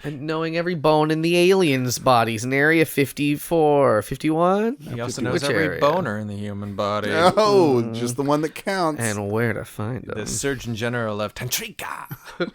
And knowing every bone in the aliens' bodies in Area 54, 51. He also knows Which every area? boner in the human body. Oh, just the one that counts. And where to find them. The Surgeon General of Tantrika.